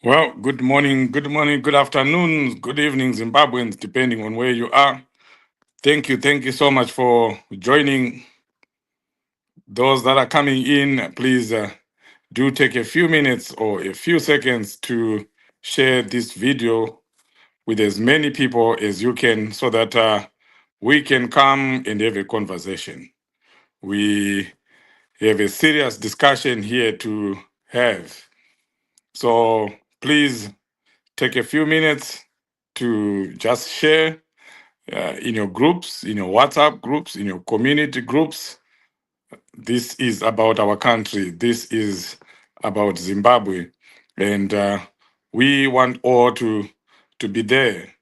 Well, good morning, good afternoon, good evening, Zimbabweans, depending on where you are. Thank you so much for joining. Those that are coming in, please do take a few minutes or a few seconds to share this video with as many people as you can so that we can come and have a conversation. We have a serious discussion here to have. So please take a few minutes to just share in your groups, in your WhatsApp groups, in your community groups. This is about our country. This is about Zimbabwe. And we want all to be there,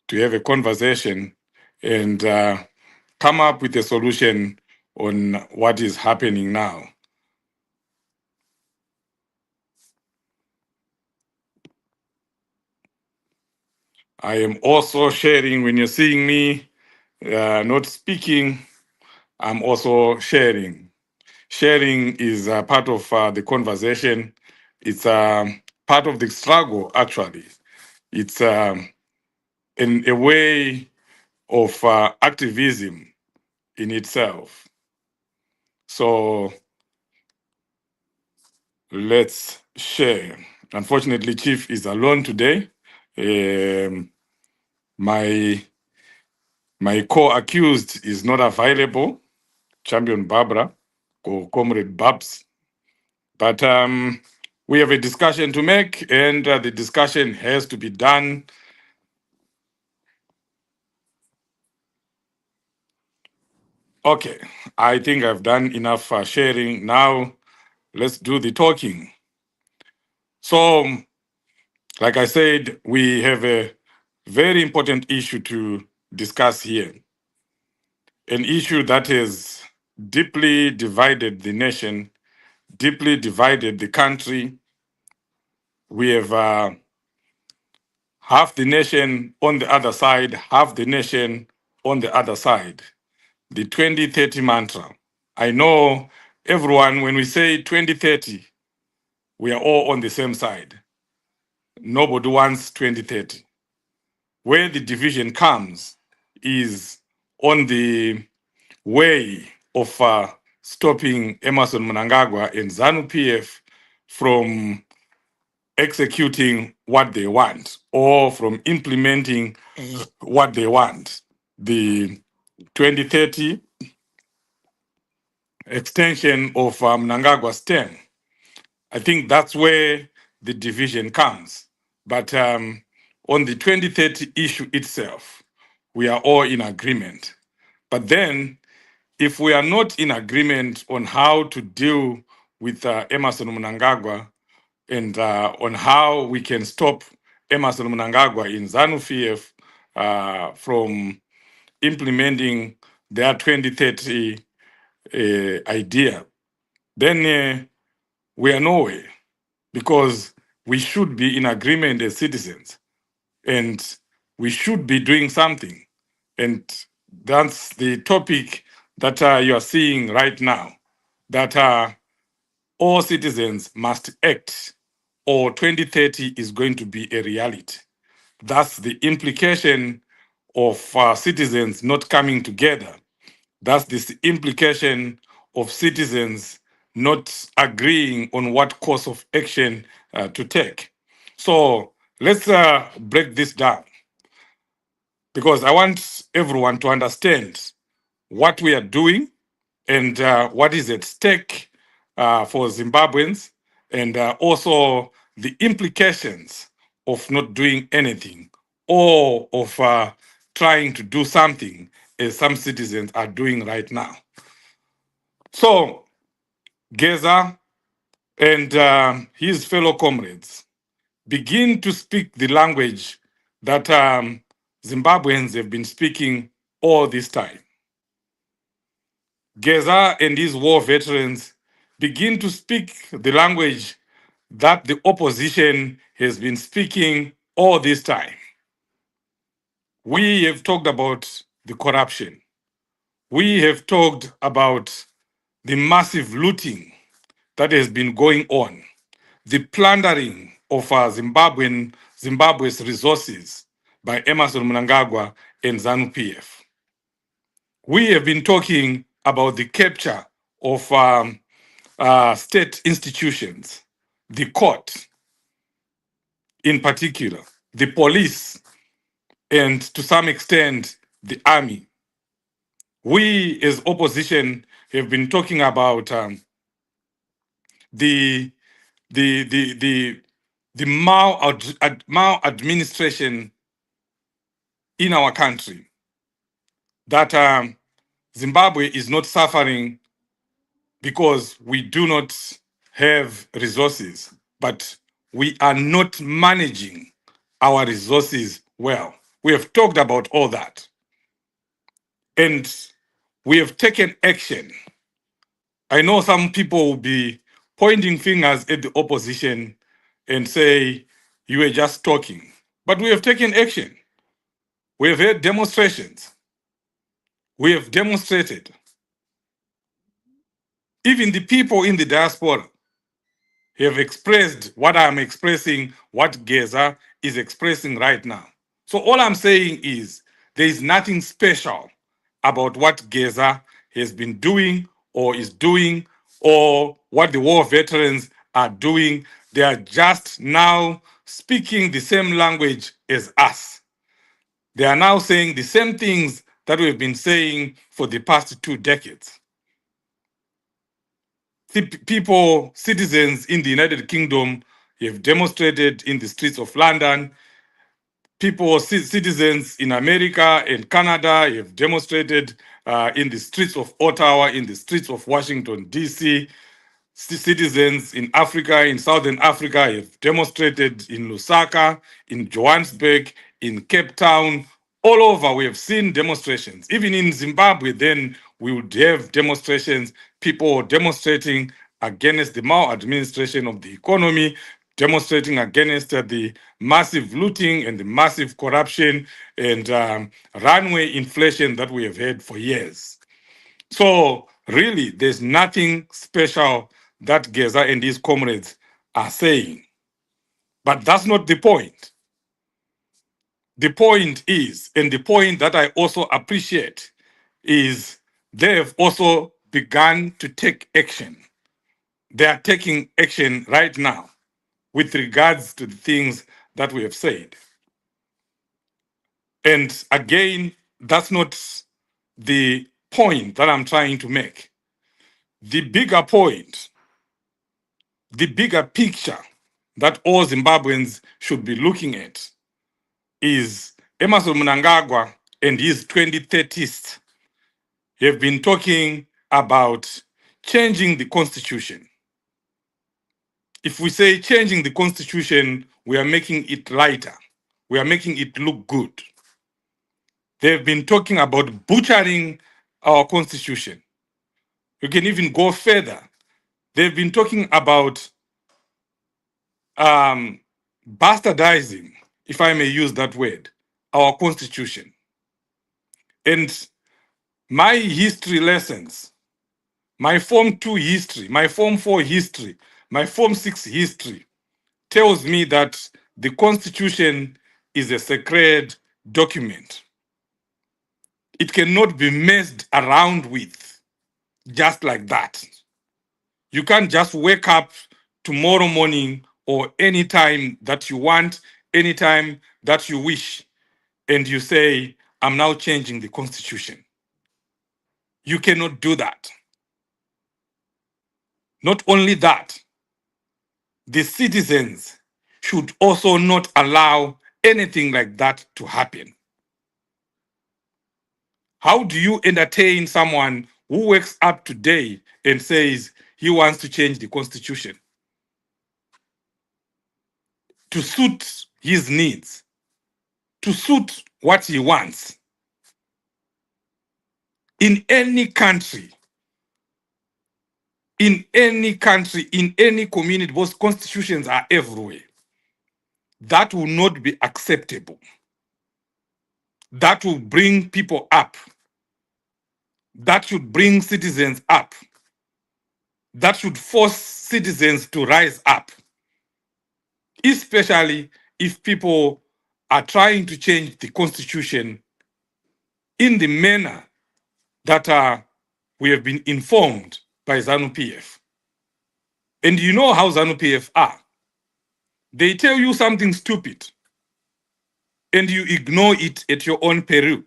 to have a conversation and come up with a solution on what is happening now. I am also sharing when you're seeing me not speaking, I'm also sharing. Sharing is part of the conversation. It's part of the struggle, actually. It's in a way of activism in itself. So let's share. Unfortunately, Chief is alone today. My My co-accused is not available, Champion Barbara or Comrade Babs. But we have a discussion to make, and the discussion has to be done. Okay, I think I've done enough sharing. Now, let's do the talking. So, like I said, we have a very important issue to discuss here. An issue that has deeply divided the nation, deeply divided the country. We have half the nation on the other side, half the nation on the other side. The 2030 mantra. I know everyone, when we say 2030, we are all on the same side. Nobody wants 2030. Where the division comes is on the way of stopping Emerson Mnangagwa and ZANU PF from executing what they want or from implementing what they want. The 2030 extension of Mnangagwa's term. I think that's where the division comes. But on the 2030 issue itself, we are all in agreement. But then, if we are not in agreement on how to deal with Emerson Mnangagwa and on how we can stop Emerson Mnangagwa in ZANU-PF from implementing their 2030 idea, then we are nowhere, because we should be in agreement as citizens and we should be doing something. And that's the topic that you are seeing right now, that all citizens must act or 2030 is going to be a reality. That's the implication of citizens not coming together. That's the implication of citizens not agreeing on what course of action to take. So let's break this down, because I want everyone to understand what we are doing and what is at stake for Zimbabweans, and also the implications of not doing anything or of trying to do something, as some citizens are doing right now. So, Gaza and his fellow comrades begin to speak the language that Zimbabweans have been speaking all this time. Gaza and his war veterans begin to speak the language that the opposition has been speaking all this time. We have talked about the corruption. We have talked about the massive looting that has been going on, the plundering of Zimbabwe's resources by Emerson Mnangagwa and ZANU-PF. We have been talking about the capture of state institutions, the court in particular, the police, and to some extent, the army. We, as opposition, have been talking about the the maladministration in our country, that Zimbabwe is not suffering because we do not have resources, but we are not managing our resources well. We have talked about all that. And we have taken action. I know some people will be pointing fingers at the opposition and say, you were just talking. But we have taken action. We have had demonstrations. We have demonstrated. Even the people in the diaspora have expressed what I'm expressing, what Gaza is expressing right now. So all I'm saying is there is nothing special about what Gaza has been doing or is doing, or what the war veterans are doing. They are just now speaking the same language as us. They are now saying the same things that we've been saying for the past 2 decades. People, citizens in the United Kingdom have demonstrated in the streets of London. People, citizens in America and Canada have demonstrated in the streets of Ottawa, in the streets of Washington, D.C. Citizens in Africa, in Southern Africa, have demonstrated in Lusaka, in Johannesburg, in Cape Town, all over. We have seen demonstrations. Even in Zimbabwe, then we would have demonstrations, people demonstrating against the maladministration of the economy, demonstrating against the massive looting and the massive corruption and runaway inflation that we have had for years. So really, there's nothing special that Gaza and his comrades are saying. But that's not the point. The point is, and the point that I also appreciate is they have also begun to take action. They are taking action right now with regards to the things that we have said. And again, that's not the point that I'm trying to make. The bigger point, the bigger picture that all Zimbabweans should be looking at is Emerson Mnangagwa and his 2030s have been talking about changing the constitution. If we say changing the constitution, we are making it lighter. We are making it look good. They've been talking about butchering our constitution. You can even go further. They've been talking about bastardizing, if I may use that word, our constitution. And my history lessons, my Form 2 history, my Form 4 history, my Form 6 history tells me that the constitution is a sacred document. It cannot be messed around with just like that. You can't just wake up tomorrow morning or any time that you want, anytime that you wish, and you say, I'm now changing the constitution. You cannot do that. Not only that, the citizens should also not allow anything like that to happen. How do you entertain someone who wakes up today and says he wants to change the constitution to suit his needs, to suit what he wants? In any country, in any community, those constitutions are everywhere. That will not be acceptable. That will bring people up. That should bring citizens up. That should force citizens to rise up. Especially if people are trying to change the constitution in the manner that we have been informed by ZANU-PF. And you know how ZANU-PF are. They tell you something stupid and you ignore it at your own peril.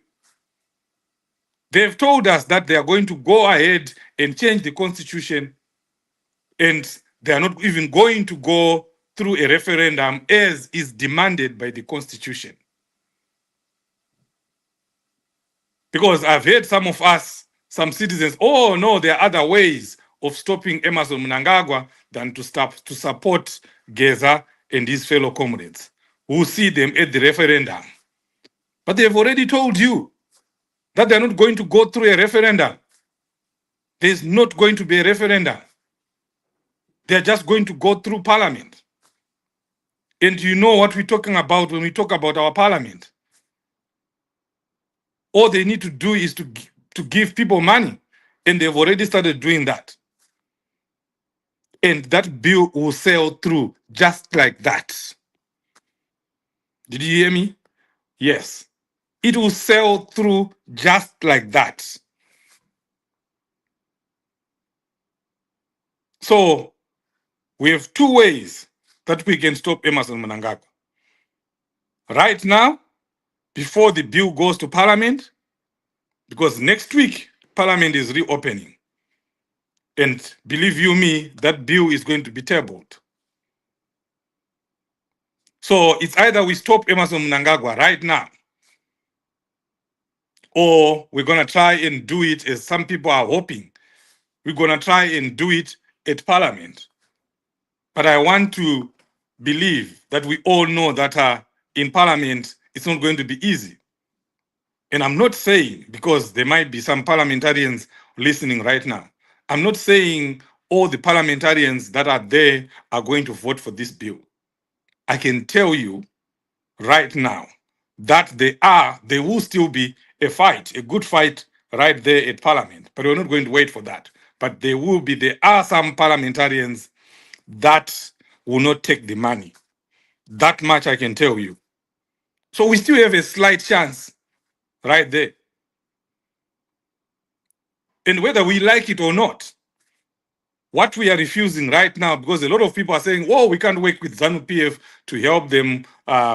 They've told us that they are going to go ahead and change the constitution, and they are not even going to go through a referendum as is demanded by the constitution. Because I've heard some of us, some citizens, oh no, there are other ways of stopping Emerson Mnangagwa than to support Gaza and his fellow comrades who see them at the referendum. But they've already told you that they're not going to go through a referendum. There's not going to be a referendum. They're just going to go through parliament. And you know what we're talking about when we talk about our parliament. All they need to do is to give people money. And they've already started doing that. And that bill will sail through just like that. Did you hear me? Yes. It will sail through just like that. So we have two ways that we can stop Emerson Mnangagwa. Right now, before the bill goes to parliament, because next week Parliament is reopening. And believe you me, that bill is going to be tabled. So it's either we stop Emerson Mnangagwa right now, or we're going to try and do it as some people are hoping. We're going to try and do it at Parliament. But I want to believe that we all know that in Parliament, it's not going to be easy. And I'm not saying, because there might be some parliamentarians listening right now, I'm not saying all the parliamentarians that are there are going to vote for this bill. I can tell you right now that there will still be a fight, a good fight right there at Parliament. But we're not going to wait for that. But there are some parliamentarians that will not take the money. That much I can tell you. So we still have a slight chance right there. And whether we like it or not, what we are refusing right now, because a lot of people are saying, oh, we can't work with ZANU PF to help them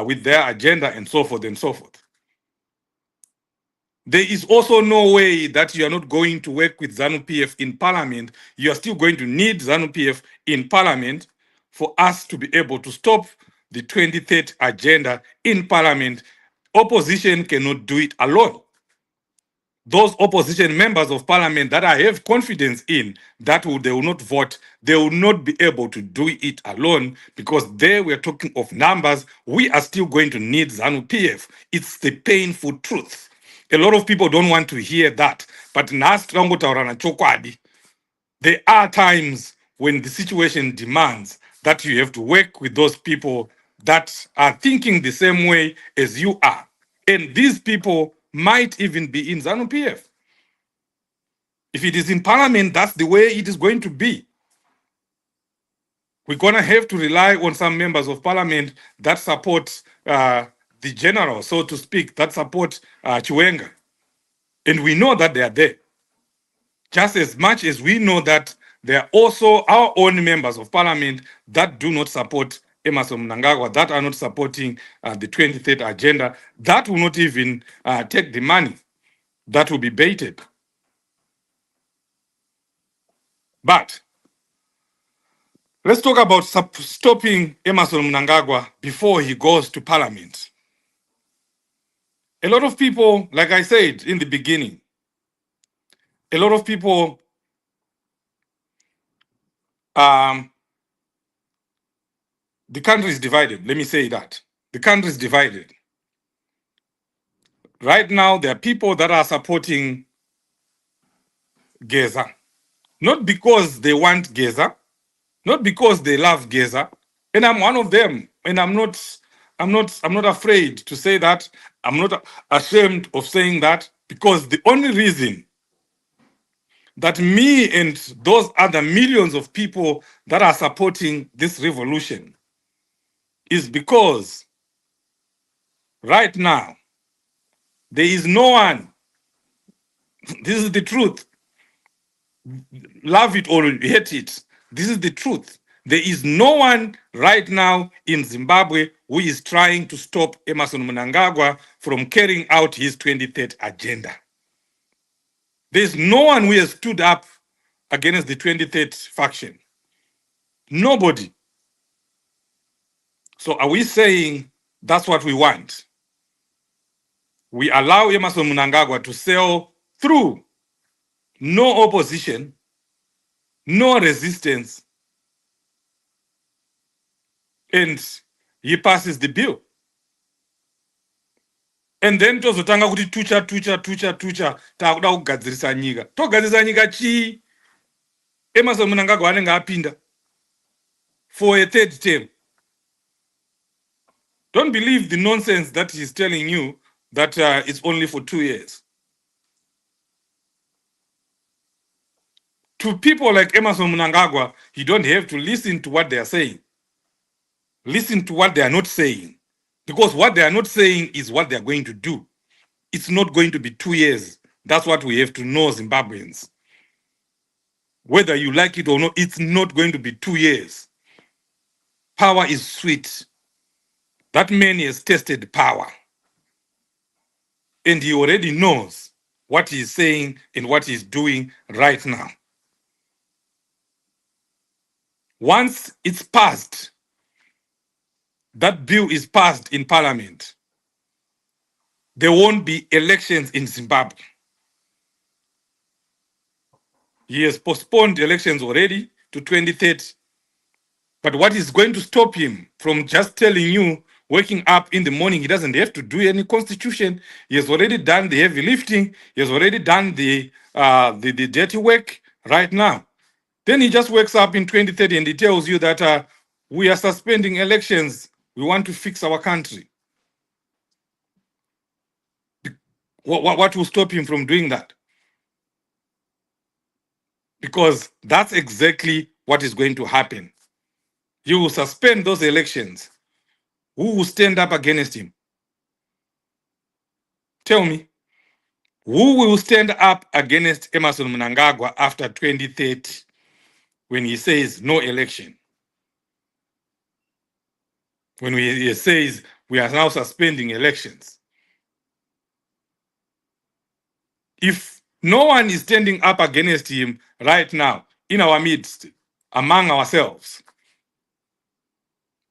with their agenda and so forth and so forth. There is also no way that you are not going to work with ZANU PF in Parliament. You are still going to need ZANU PF in Parliament for us to be able to stop the 2030 agenda in Parliament. Opposition cannot do it alone. Those opposition members of Parliament that I have confidence in that they will not vote, they will not be able to do it alone, because there we're talking of numbers. We are still going to need ZANU PF. It's the painful truth. A lot of people don't want to hear that, but there are times when the situation demands that you have to work with those people that are thinking the same way as you are. And these people might even be in ZANU PF. If it is in Parliament, that's the way it is going to be. We're going to have to rely on some members of Parliament that support the general, so to speak, that support Chiwenga. And we know that they are there. Just as much as we know that there are also our own members of Parliament that do not support Emerson Mnangagwa, that are not supporting the 2030 agenda, that will not even take the money, that will be baited. But let's talk about stopping Emerson Mnangagwa before he goes to Parliament. A lot of people, like I said in the beginning, a lot of people the country is divided. Let me say that. The country is divided. Right now, there are people that are supporting Gaza. Not because they want Gaza, not because they love Gaza. And I'm one of them. And I'm not afraid to say that. I'm not ashamed of saying that, because the only reason that me and those other millions of people that are supporting this revolution is because right now there is no one, this is the truth, love it or hate it, this is the truth. There is no one right now in Zimbabwe who is trying to stop Emerson Mnangagwa from carrying out his 2030 agenda. There's no one who has stood up against the 2030 faction. Nobody. So are we saying that's what we want? We allow Emerson Mnangagwa to sail through, no opposition, no resistance, and he passes the bill. And then tozotanga kuti tucha takuda kugadzirisa nyika. Togadzirisa nyika chii? Emerson Mnangagwa anenge apinda for a third term. Don't believe the nonsense that he's telling you that it's only for 2 years. To people like Emerson Mnangagwa, you don't have to listen to what they are saying. Listen to what they are not saying. Because what they are not saying is what they are going to do. It's not going to be 2 years. That's what we have to know, Zimbabweans. Whether you like it or not, it's not going to be 2 years. Power is sweet. That man has tasted power. And he already knows what he's saying and what he's doing right now. Once it's passed, that bill is passed in parliament, there won't be elections in Zimbabwe. He has postponed elections already to 2030. But what is going to stop him from just telling you, waking up in the morning, he doesn't have to do any constitution. He has already done the heavy lifting. He has already done the dirty work right now. Then he just wakes up in 2030 and he tells you that we are suspending elections. We want to fix our country. What will stop him from doing that? Because that's exactly what is going to happen. You will suspend those elections. Who will stand up against him? Tell me. Who will stand up against Emerson Mnangagwa after 2030 when he says no election? When he says we are now suspending elections? If no one is standing up against him right now in our midst, among ourselves,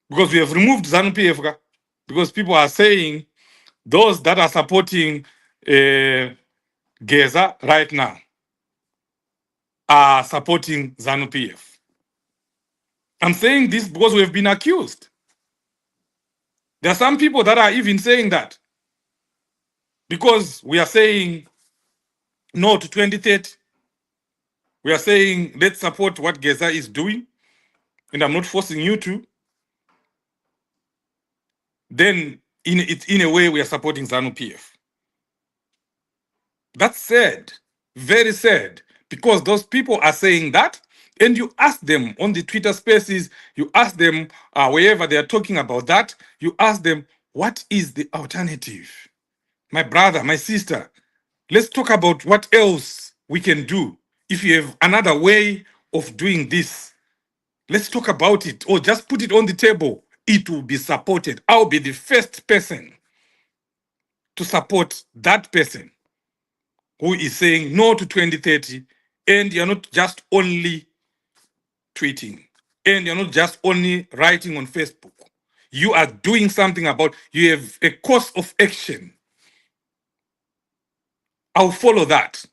because we have removed ZANU-PF, because people are saying those that are supporting Gaza right now are supporting ZANU-PF. I'm saying this because we have been accused. There are some people that are even saying that because we are saying no to 2030. We are saying let's support what Gaza is doing, and I'm not forcing you to. Then in a way we are supporting ZANU-PF. That's sad, very sad, because those people are saying that, and you ask them on the Twitter spaces, you ask them wherever they are talking about that, you ask them, what is the alternative? My brother, my sister, let's talk about what else we can do. If you have another way of doing this, let's talk about it, or just put it on the table. It will be supported. I'll be the first person to support that person who is saying no to 2030, and you're not just only tweeting, and you're not just only writing on Facebook. You are doing something about, you have a course of action. I'll follow that.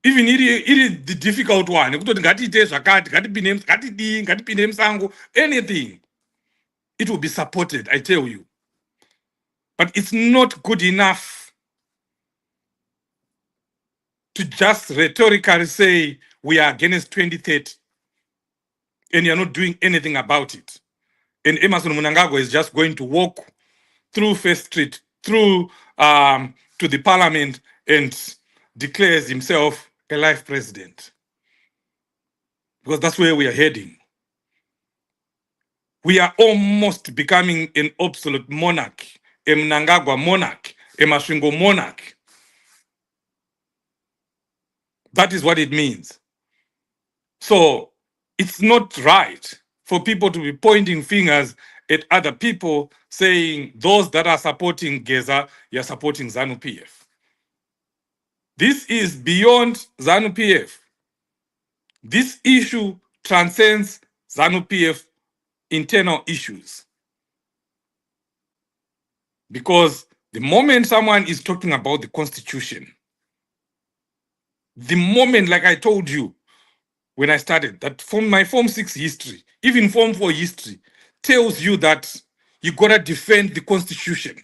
Even it is the difficult one. Anything, it will be supported, I tell you. But it's not good enough to just rhetorically say we are against 2030 and you're not doing anything about it. And Emerson Mnangagwa is just going to walk through First Street, through to the parliament, and declares himself a life president. Because that's where we are heading. We are almost becoming an absolute monarch, a Mnangagwa monarch, a Masvingo monarch. That is what it means. So it's not right for people to be pointing fingers at other people saying those that are supporting Gaza, you're supporting ZANU-PF. This is beyond ZANU-PF. This issue transcends ZANU-PF internal issues. Because the moment someone is talking about the constitution, the moment, like I told you when I started, that from my Form 6 history, even Form 4 history, tells you that you gotta defend the constitution.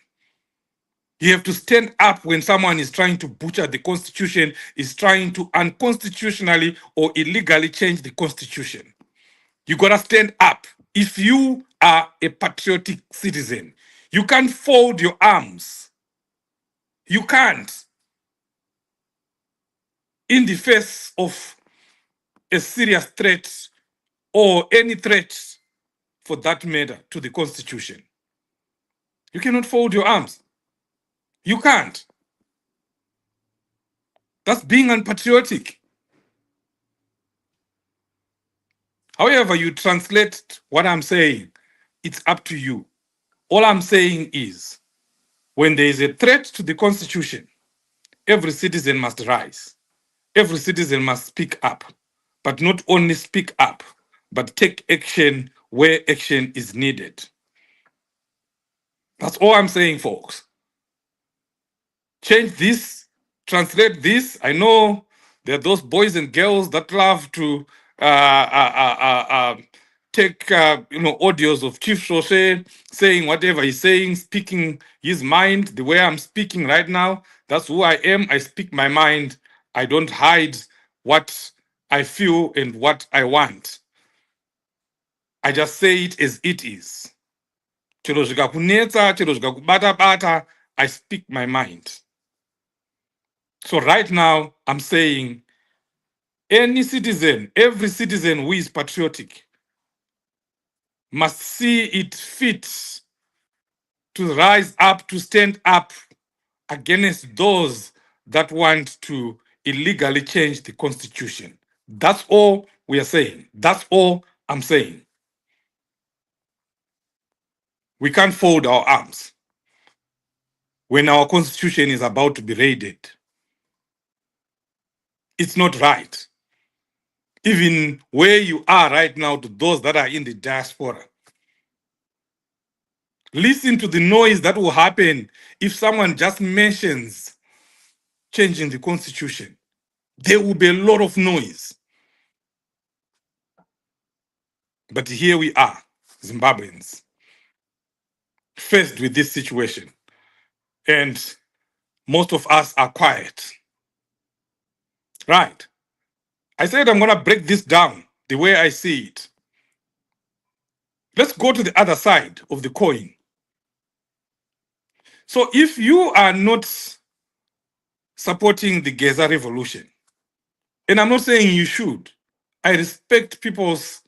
You have to stand up when someone is trying to butcher the constitution, is trying to unconstitutionally or illegally change the constitution. You gotta stand up. If you are a patriotic citizen, you can't fold your arms. You can't. In the face of a serious threat or any threat for that matter to the constitution. You cannot fold your arms. You can't. That's being unpatriotic. However you translate what I'm saying, it's up to you. All I'm saying is, when there is a threat to the constitution, every citizen must rise. Every citizen must speak up, but not only speak up, but take action where action is needed. That's all I'm saying, folks. Change this, translate this. I know there are those boys and girls that love to take audios of Chief Shoshe saying whatever he's saying, speaking his mind the way I'm speaking right now. That's who I am. I speak my mind. I don't hide what I feel and what I want. I just say it as it is. Chero zvikakunetsa, chero zvikakubata-bata, I speak my mind. So right now, I'm saying any citizen, every citizen who is patriotic must see it fit to rise up, to stand up against those that want to illegally change the constitution. That's all we are saying. That's all I'm saying. We can't fold our arms when our constitution is about to be raided. It's not right. Even where you are right now, to those that are in the diaspora, listen to the noise that will happen if someone just mentions changing the constitution. There will be a lot of noise. But here we are, Zimbabweans, faced with this situation. And most of us are quiet. Right. I said I'm going to break this down the way I see it. Let's go to the other side of the coin. So if you are not supporting the Gaza revolution, and I'm not saying you should, I respect people's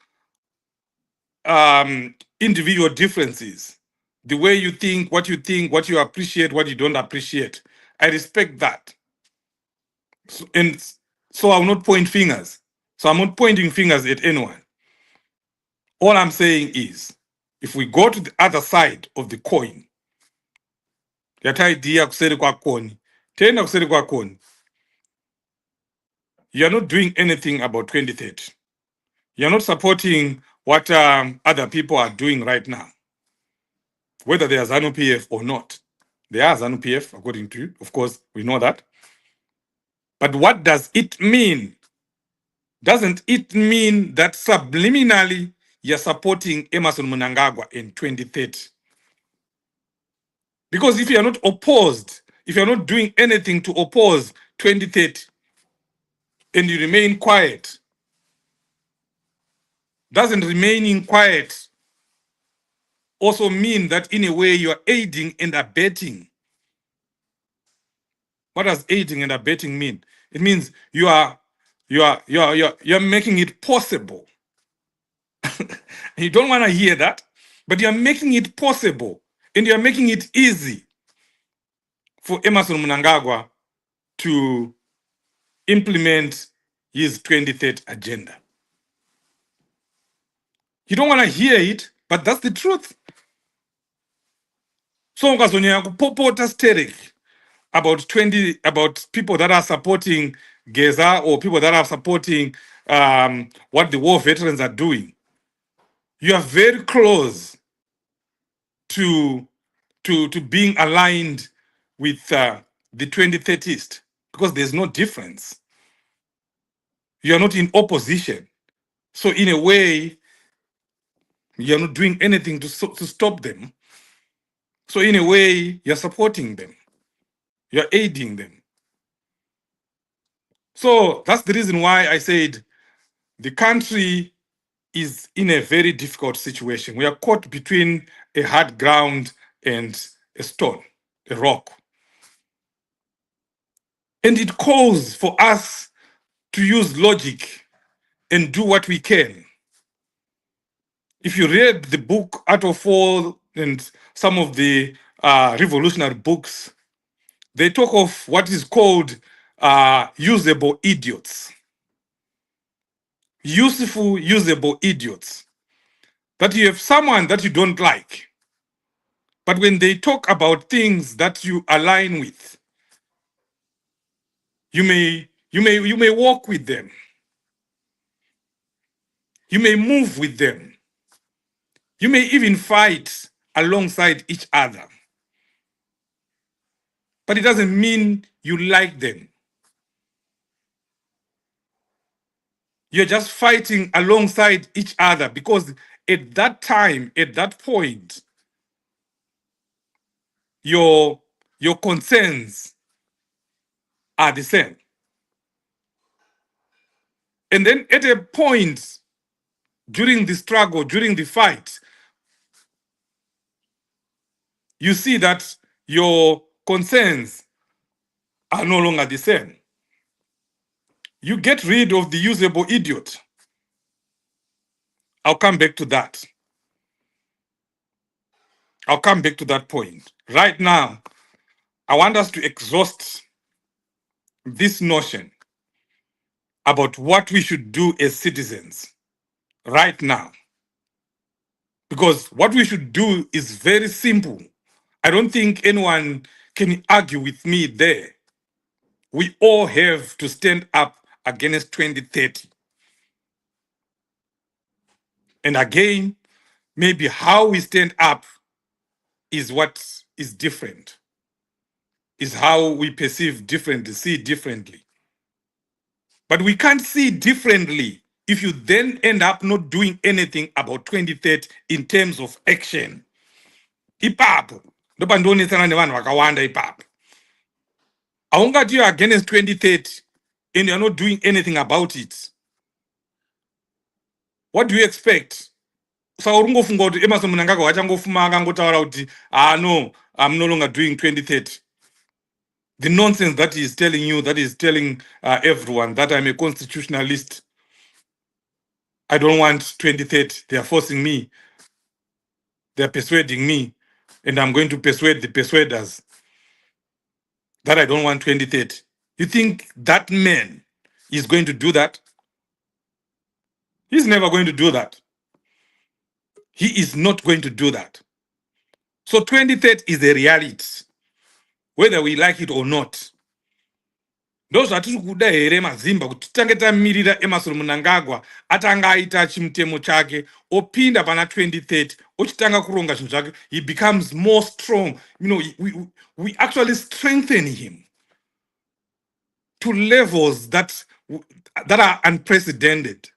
individual differences, the way you think, what you appreciate, what you don't appreciate. I respect that. And so I will not point fingers. So I'm not pointing fingers at anyone. All I'm saying is, if we go to the other side of the coin, yataidiya kuseri kwakoni, tenda kuseri kwakoni, you're not doing anything about 2030. You're not supporting what other people are doing right now, whether they are ZANU-PF or not. They are ZANU-PF, according to you. Of course, we know that. But what does it mean? Doesn't it mean that subliminally you're supporting Emerson Mnangagwa in 2030? Because if you're not opposed, if you're not doing anything to oppose 2030, and you remain quiet, doesn't remaining quiet also mean that in a way you're aiding and abetting? What does aiding and abetting mean? It means you're making it possible. You don't want to hear that, but you're making it possible and you're making it easy for Emerson Mnangagwa to implement his 2030 agenda. You don't want to hear it, but that's the truth. So ukazonyanya kupopota sterek about people that are supporting Gaza or people that are supporting what the war veterans are doing, you are very close to being aligned with the 2030s, because there's no difference. You are not in opposition. So in a way, you're not doing anything to stop them. So in a way, you're supporting them. You're aiding them. So that's the reason why I said the country is in a very difficult situation. We are caught between a hard ground and a stone, a rock. And it calls for us to use logic and do what we can. If you read the book Art of War and some of the revolutionary books, they talk of what is called usable idiots. Useful, usable idiots. That you have someone that you don't like, but when they talk about things that you align with, You may walk with them. You may move with them. You may even fight alongside each other. But it doesn't mean you like them. You're just fighting alongside each other because at that time, at that point, your concerns are the same. And then at a point during the struggle, during the fight, you see that your concerns are no longer the same. You get rid of the usable idiot. I'll come back to that. I'll come back to that point. Right now, I want us to exhaust this notion about what we should do as citizens right now. Because what we should do is very simple. I don't think anyone can argue with me there. We all have to stand up against 2030. And again, maybe how we stand up is what is different, is how we perceive differently, see differently. But we can't see differently if you then end up not doing anything about 2030 in terms of action. Ipapo, ndoba ndionetsana nevanhu vakawanda ipapo. Aungati you're against 2030 and you're not doing anything about it. What do you expect? So ungofunga kuti Emerson Mnangagwa achangofuma akangotaura kuti no, I'm no longer doing 2030. The nonsense that he is telling you, that is telling everyone that I'm a constitutionalist. I don't want 2030. They are forcing me. They are persuading me. And I'm going to persuade the persuaders that I don't want 2030. You think that man is going to do that? He's never going to do that. He is not going to do that. So 2030 is a reality, whether we like it or not. Ndozvatiri kuda here mazimba kuti titange tamirira Emerson Mnangagwa atanga aita chimutemo chake opinda pana 2030 ochitanga kuronga zvinhu zvake, he becomes more strong. You know, we actually strengthen him to levels that are unprecedented.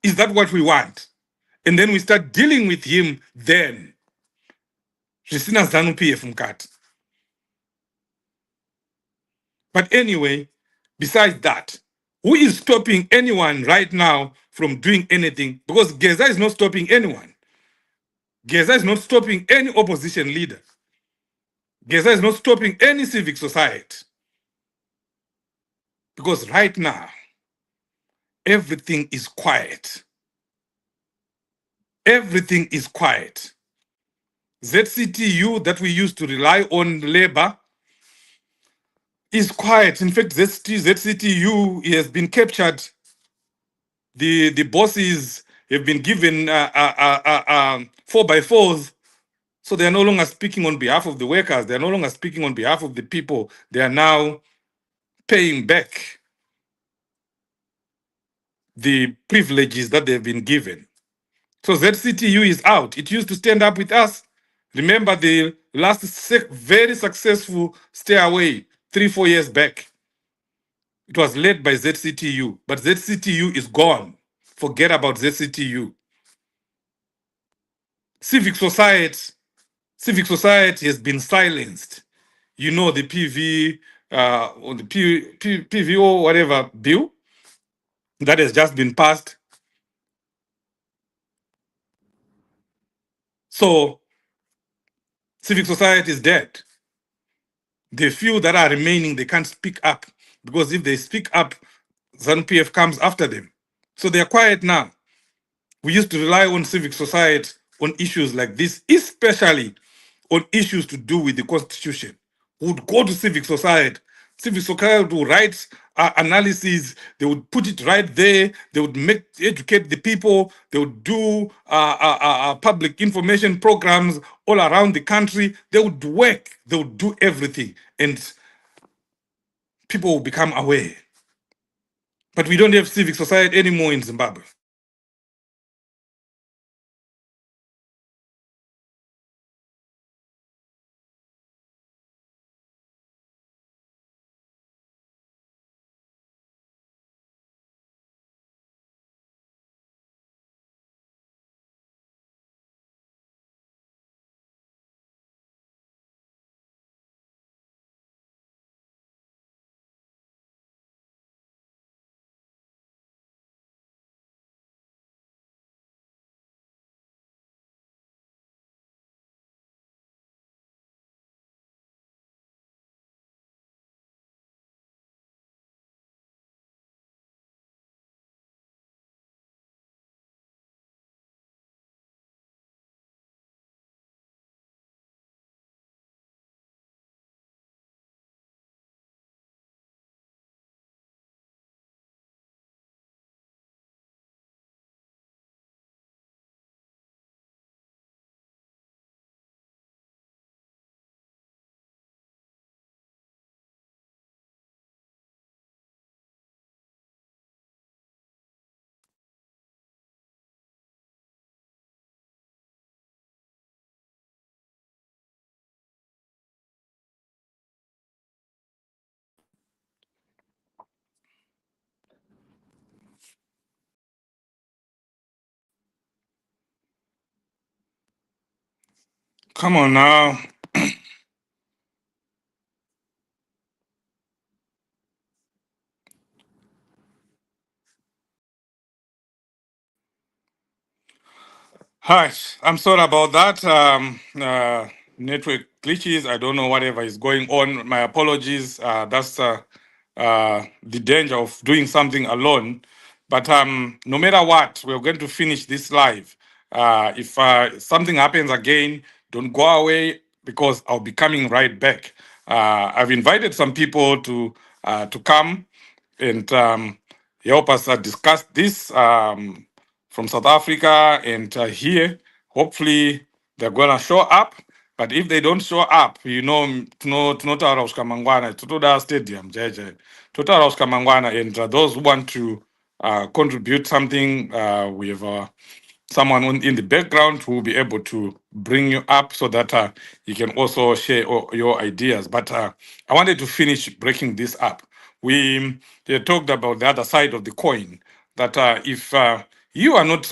Is that what we want? And then we start dealing with him then. Zvisina zanu PF mukati. But anyway, besides that, who is stopping anyone right now from doing anything? Because Gaza is not stopping anyone. Gaza is not stopping any opposition leader. Gaza is not stopping any civic society. Because right now, everything is quiet. Everything is quiet. ZCTU that we used to rely on labor is quiet. In fact, ZCTU has been captured. The bosses have been given 4x4s, so they are no longer speaking on behalf of the workers. They are no longer speaking on behalf of the people. They are now paying back the privileges that they've been given. So ZCTU is out. It used to stand up with us. Remember the last very successful stay away 3-4 years back. It was led by ZCTU, but ZCTU is gone. Forget about ZCTU. Civic society has been silenced. You know, the PV or the PVO whatever bill that has just been passed. So civic society is dead. The few that are remaining, they can't speak up, because if they speak up, ZANU-PF comes after them. So they're quiet now. We used to rely on civic society on issues like this, especially on issues to do with the constitution. We would go to civic society. Civic society would write analysis. They would put it right there. They would educate the people. They would do public information programs all around the country. They would work. They would do everything. And people will become aware. But we don't have civic society anymore in Zimbabwe. Come on now. Hi, I'm sorry about that. Network glitches. I don't know whatever is going on. My apologies. That's the danger of doing something alone. But no matter what, we're going to finish this live. If something happens again, don't go away because I'll be coming right back. I've invited some people to come and help us discuss this from South Africa and here. Hopefully, they're gonna show up. But if they don't show up, tunotaura kusvika mangwana, totoda stadium, jeje, totaura kusvika mangwana, and those who want to contribute something, we have someone in the background who will be able to bring you up so that you can also share your ideas. But I wanted to finish breaking this up. We talked about the other side of the coin, that if you are not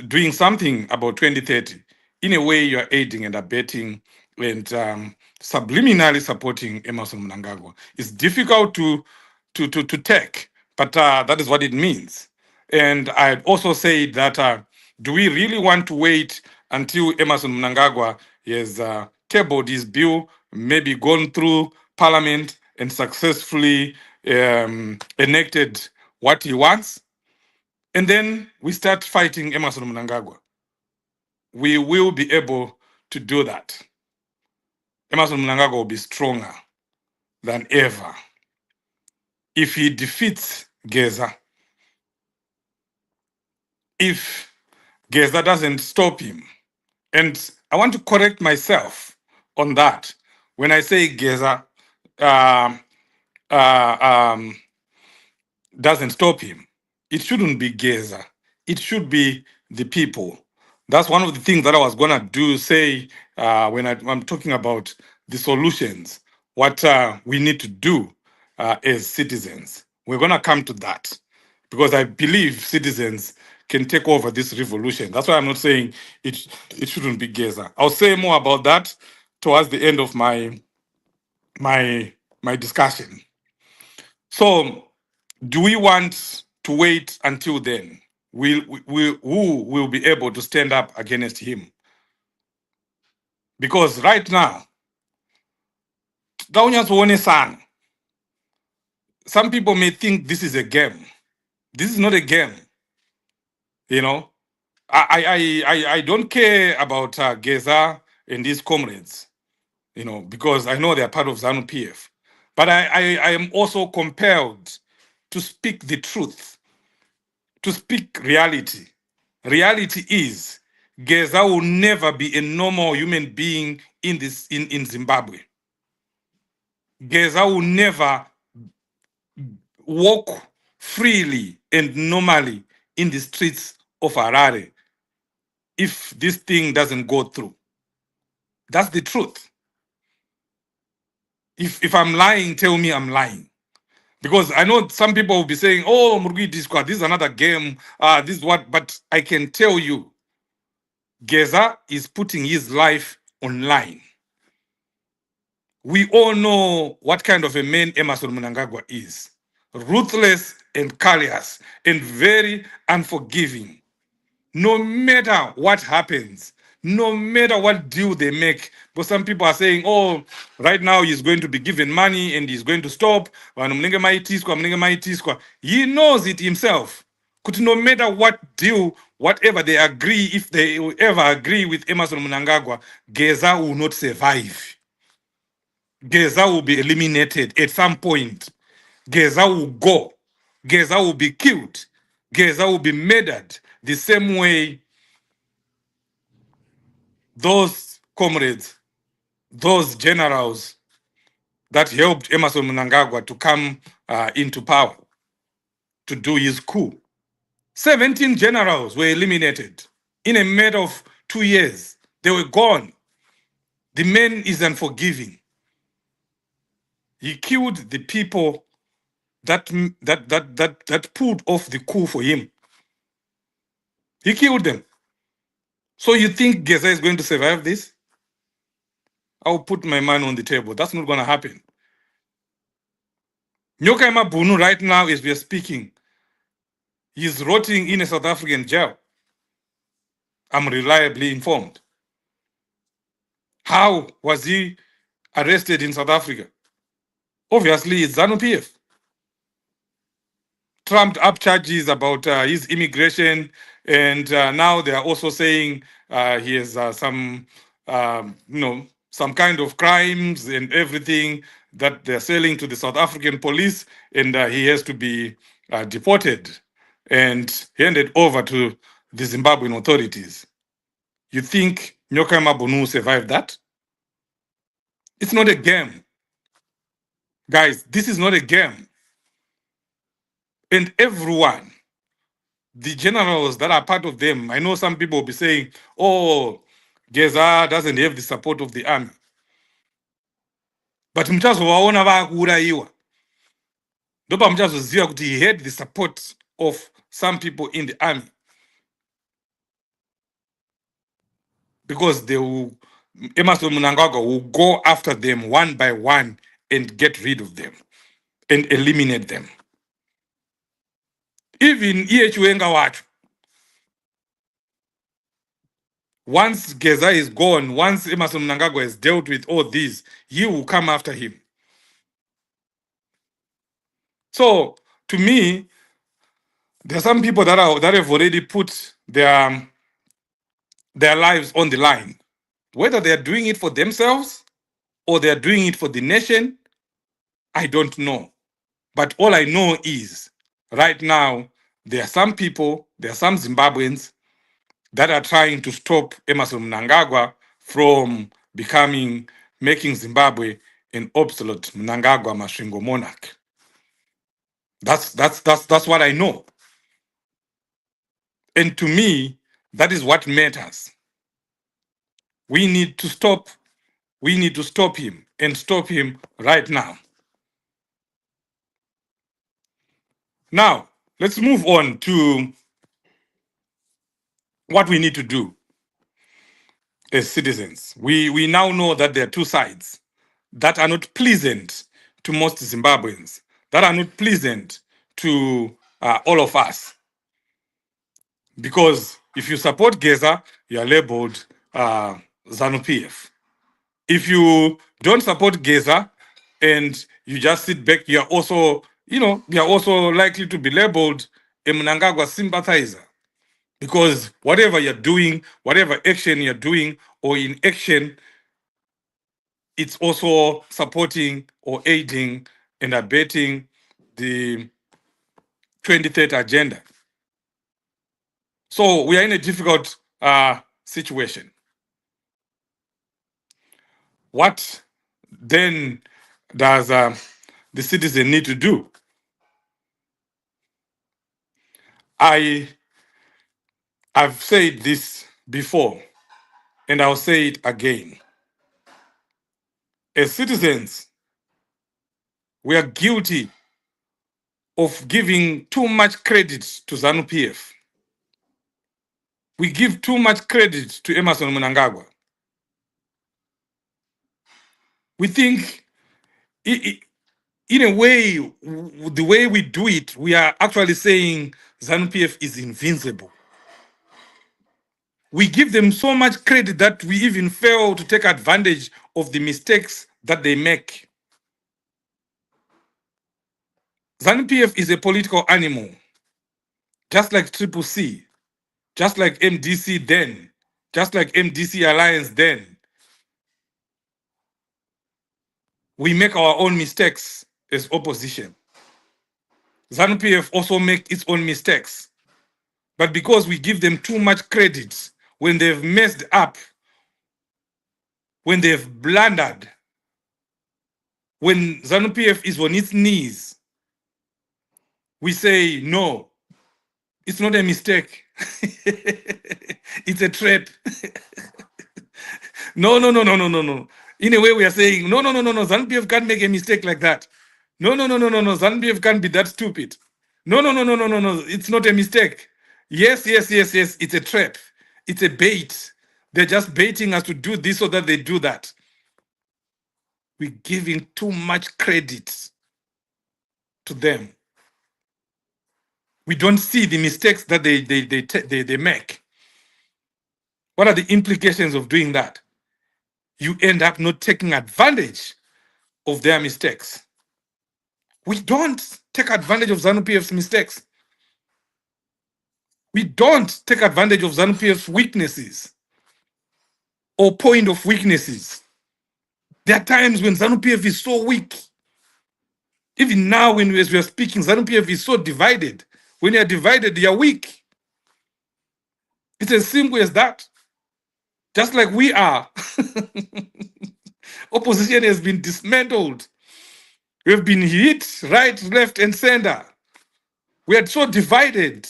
doing something about 2030, in a way you are aiding and abetting and subliminally supporting Emerson Mnangagwa. It's difficult to take, but that is what it means. And I'd also say that do we really want to wait until Emerson Mnangagwa has tabled his bill, maybe gone through parliament and successfully enacted what he wants? And then we start fighting Emerson Mnangagwa. We will be able to do that. Emerson Mnangagwa will be stronger than ever if he defeats Gaza. If Gaza doesn't stop him. And I want to correct myself on that. When I say Gaza um, um, doesn't stop him, it shouldn't be Gaza. It should be the people. That's one of the things that I was gonna do. Say when I'm talking about the solutions, what we need to do as citizens. We're gonna come to that because I believe citizens can take over this revolution. That's why I'm not saying it shouldn't be Gaza. I'll say more about that towards the end of my my discussion. So, do we want to wait until then? Who will be able to stand up against him? Because right now, some people may think this is a game. This is not a game. You know, I don't care about Geza and his comrades. Because I know they are part of ZANU PF. But I am also compelled to speak the truth, to speak reality. Reality is Geza will never be a normal human being in Zimbabwe. Geza will never walk freely and normally in the streets of Harare if this thing doesn't go through. That's the truth. If I'm lying, tell me I'm lying. Because I know some people will be saying, oh, Murgi Discord, this is another game, this is what, but I can tell you, Gaza is putting his life online. We all know what kind of a man Emerson Mnangagwa is. Ruthless and callous and very unforgiving. No matter what happens, no matter what deal they make, but some people are saying, oh, right now he's going to be given money and he's going to stop. He knows it himself. Could no matter what deal, whatever they agree, if they will ever agree with Emerson Mnangagwa, Gaza will not survive. Gaza will be eliminated at some point. Gaza will go. Gaza will be killed. Gaza will be murdered the same way those comrades, those generals that helped Emerson Mnangagwa to come into power, to do his coup. 17 generals were eliminated in a matter of 2 years. They were gone. The man is unforgiving. He killed the people that pulled off the coup for him. He killed them. So you think Gaza is going to survive this? I'll put my money on the table. That's not going to happen. Nyokaima Bunu right now, as we are speaking, he's rotting in a South African jail. I'm reliably informed. How was he arrested in South Africa? Obviously, it's ZANU-PF. Trumped up charges about his immigration, and now they are also saying he has some kind of crimes and everything that they're selling to the South African police, and he has to be deported and handed over to the Zimbabwean authorities. You think Nyoka Mabunu survived that? It's not a game. Guys, this is not a game. And everyone, the generals that are part of them, I know some people will be saying, oh, Gaza doesn't have the support of the army. But mchazovaona vakuurayiwa. Ndopa mchazoziva kuti he had the support of some people in the army. Because they will, Emerson Mnangagwa will go after them one by one and get rid of them and eliminate them. Even Wenga wacho. Once Gaza is gone, once Emerson Mnangagwa has dealt with all these, he will come after him. So, to me, there are some people that have already put their lives on the line. Whether they are doing it for themselves or they are doing it for the nation, I don't know. But all I know is, right now, there are some people, there are some Zimbabweans that are trying to stop Emerson Mnangagwa from making Zimbabwe an obsolete Mnangagwa Masvingo monarch. That's what I know. And to me, that is what matters. We need to stop him and stop him right now. Now, let's move on to what we need to do as citizens. We now know that there are two sides that are not pleasant to most Zimbabweans, that are not pleasant to all of us. Because if you support Gaza, you are labeled ZANU-PF. If you don't support Gaza and you just sit back, you are also likely to be labeled a Mnangagwa sympathizer. Because whatever you're doing, whatever action you're doing or inaction, it's also supporting or aiding and abetting the 2030 agenda. So we are in a difficult situation. What then does the citizen need to do? I've said this before, and I'll say it again. As citizens, we are guilty of giving too much credit to ZANU-PF. We give too much credit to Emerson Mnangagwa. We think, in a way, the way we do it, we are actually saying ZANU-PF is invincible. We give them so much credit that we even fail to take advantage of the mistakes that they make. ZANU-PF is a political animal, just like Triple C, just like MDC then, just like MDC Alliance then. We make our own mistakes as opposition. ZANU-PF also make its own mistakes. But because we give them too much credit when they've messed up, when they've blundered, when ZANU-PF is on its knees, we say, no, it's not a mistake. It's a trap. No, no, no, no, no, no, no. In a way, we are saying, no, no, no, no, no, ZANU-PF can't make a mistake like that. No, no, no, no, no, no, ZANU-PF can't be that stupid. No, no, no, no, no, no, no, it's not a mistake. Yes, yes, yes, yes, it's a trap. It's a bait. They're just baiting us to do this so that they do that. We're giving too much credit to them. We don't see the mistakes that they make. What are the implications of doing that? You end up not taking advantage of their mistakes. We don't take advantage of ZANU-PF's mistakes. We don't take advantage of ZANU-PF's weaknesses or point of weaknesses. There are times when ZANU-PF is so weak. Even now, as we are speaking, ZANU-PF is so divided. When you are divided, you are weak. It's as simple as that. Just like we are. Opposition has been dismantled. We have been hit right, left, and center. We are so divided.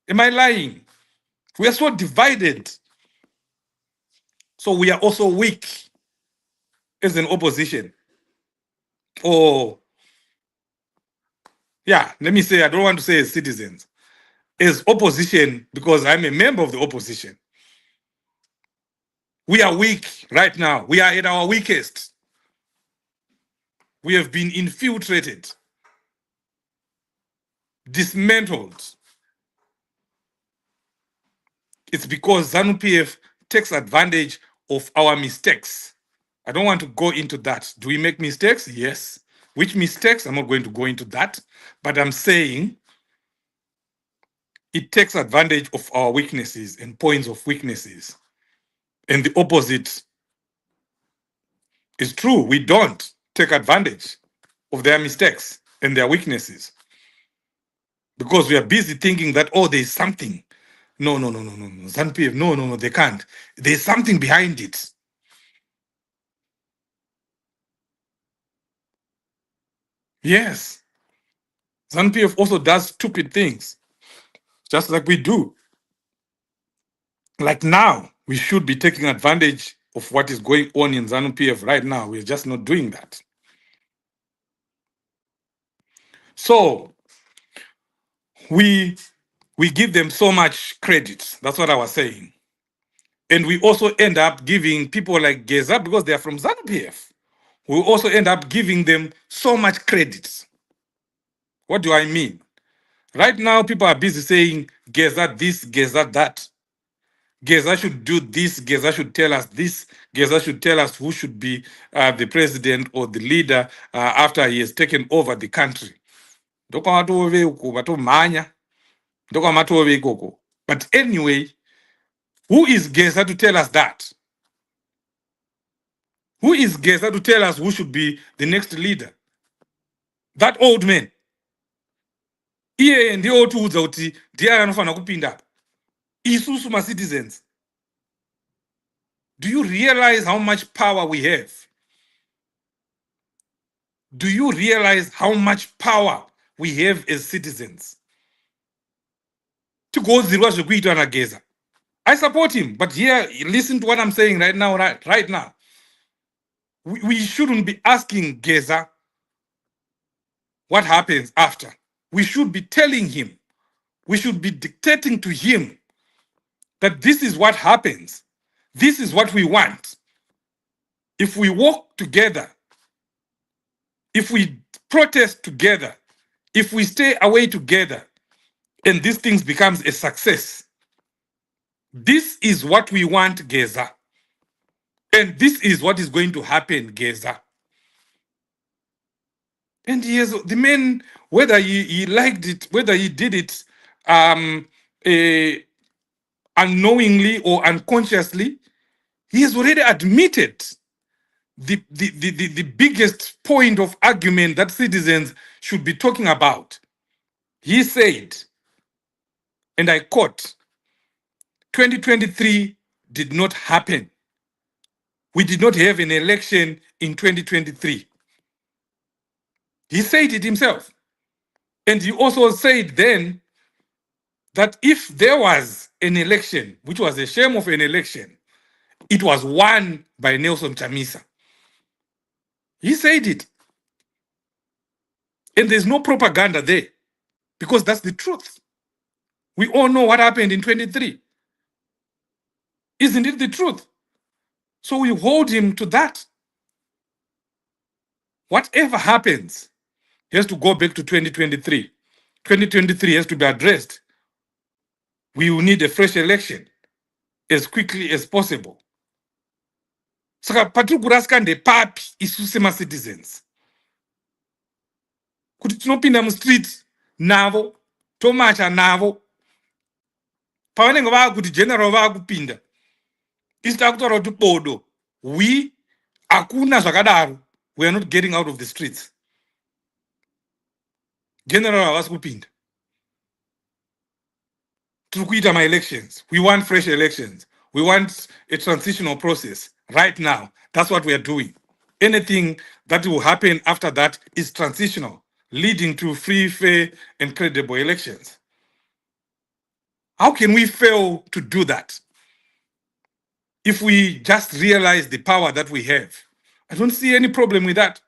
Am I lying? We are so divided. So we are also weak as an opposition. Or, yeah, let me say, I don't want to say as citizens. As opposition, because I'm a member of the opposition. We are weak right now. We are at our weakest. We have been infiltrated, dismantled. It's because ZANU-PF takes advantage of our mistakes. I don't want to go into that. Do we make mistakes? Yes. Which mistakes? I'm not going to go into that. But I'm saying it takes advantage of our weaknesses and points of weaknesses. And the opposite is true. We don't take advantage of their mistakes and their weaknesses because we are busy thinking that, oh, there's something. No, no, no, no, no, no. ZANU-PF, no, no, no, they can't. There's something behind it. Yes. ZANU-PF also does stupid things, just like we do. Like now, we should be taking advantage of what is going on in ZANU-PF right now. We're just not doing that. So we give them so much credit. That's what I was saying. And we also end up giving people like Gaza, because they are from ZANU-PF, we also end up giving them so much credit. What do I mean? Right now, people are busy saying Gaza this, Gaza that. Gaza should do this, Gaza should tell us this, Gaza should tell us who should be the president or the leader after he has taken over the country. But anyway, who is Gaza to tell us that? Who is Gaza to tell us who should be the next leader? That old man. Iye ndiye otiudza kuti ndiye anofanira kupinda apa. Isusu ma-citizens. Do you realize how much power we have? Do you realize how much power we have as citizens? tigodzirwa zvekuitwa naGeza. I support him, but here, listen to what I'm saying right now. Right now, we shouldn't be asking Geza what happens after. We should be telling him, we should be dictating to him that this is what happens. This is what we want. If we work together, if we protest together, if we stay away together, and these things becomes a success, this is what we want, Geza. And this is what is going to happen, Geza. And he has the man, whether he liked it, whether he did it unknowingly or unconsciously, he has already admitted the biggest point of argument that citizens should be talking about. He said, and I quote, 2023 did not happen. We did not have an election in 2023. He said it himself. And he also said then that if there was an election, which was a shame of an election, it was won by Nelson Chamisa. He said it. And there's no propaganda there, because that's the truth. We all know what happened in 23. Isn't it the truth? So we hold him to that. Whatever happens has to go back to 2023. 2023 has to be addressed. We will need a fresh election as quickly as possible. Saka patiri kurasika ndepapi isu sema-citizens? Kuti tinopinda mustreet navo, tomacha navo, pavanenge vakuti general vakupinda, isu takutaura kuti bodo, we hakuna zvakadaro, we are not getting out of the streets. General havasi kupinda. Tiri kuita ma-elections. We want fresh elections. We want a transitional process right now. That's what we are doing. Anything that will happen after that is transitional, leading to free, fair, and credible elections. How can we fail to do that if we just realize the power that we have? I don't see any problem with that.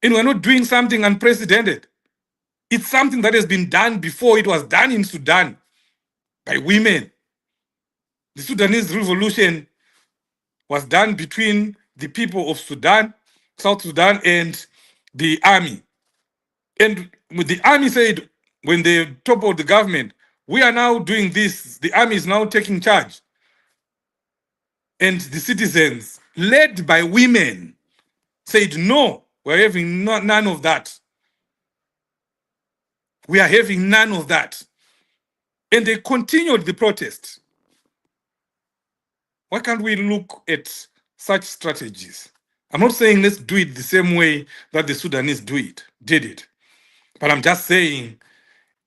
And we're not doing something unprecedented. It's something that has been done before. It was done in Sudan by women. The Sudanese revolution was done between the people of Sudan, South Sudan, and the army. And the army said, when they toppled the government, we are now doing this. The army is now taking charge. And the citizens, led by women, said, no, we're having none of that. We are having none of that. And they continued the protest. Why can't we look at such strategies? I'm not saying let's do it the same way that the Sudanese did it. But I'm just saying,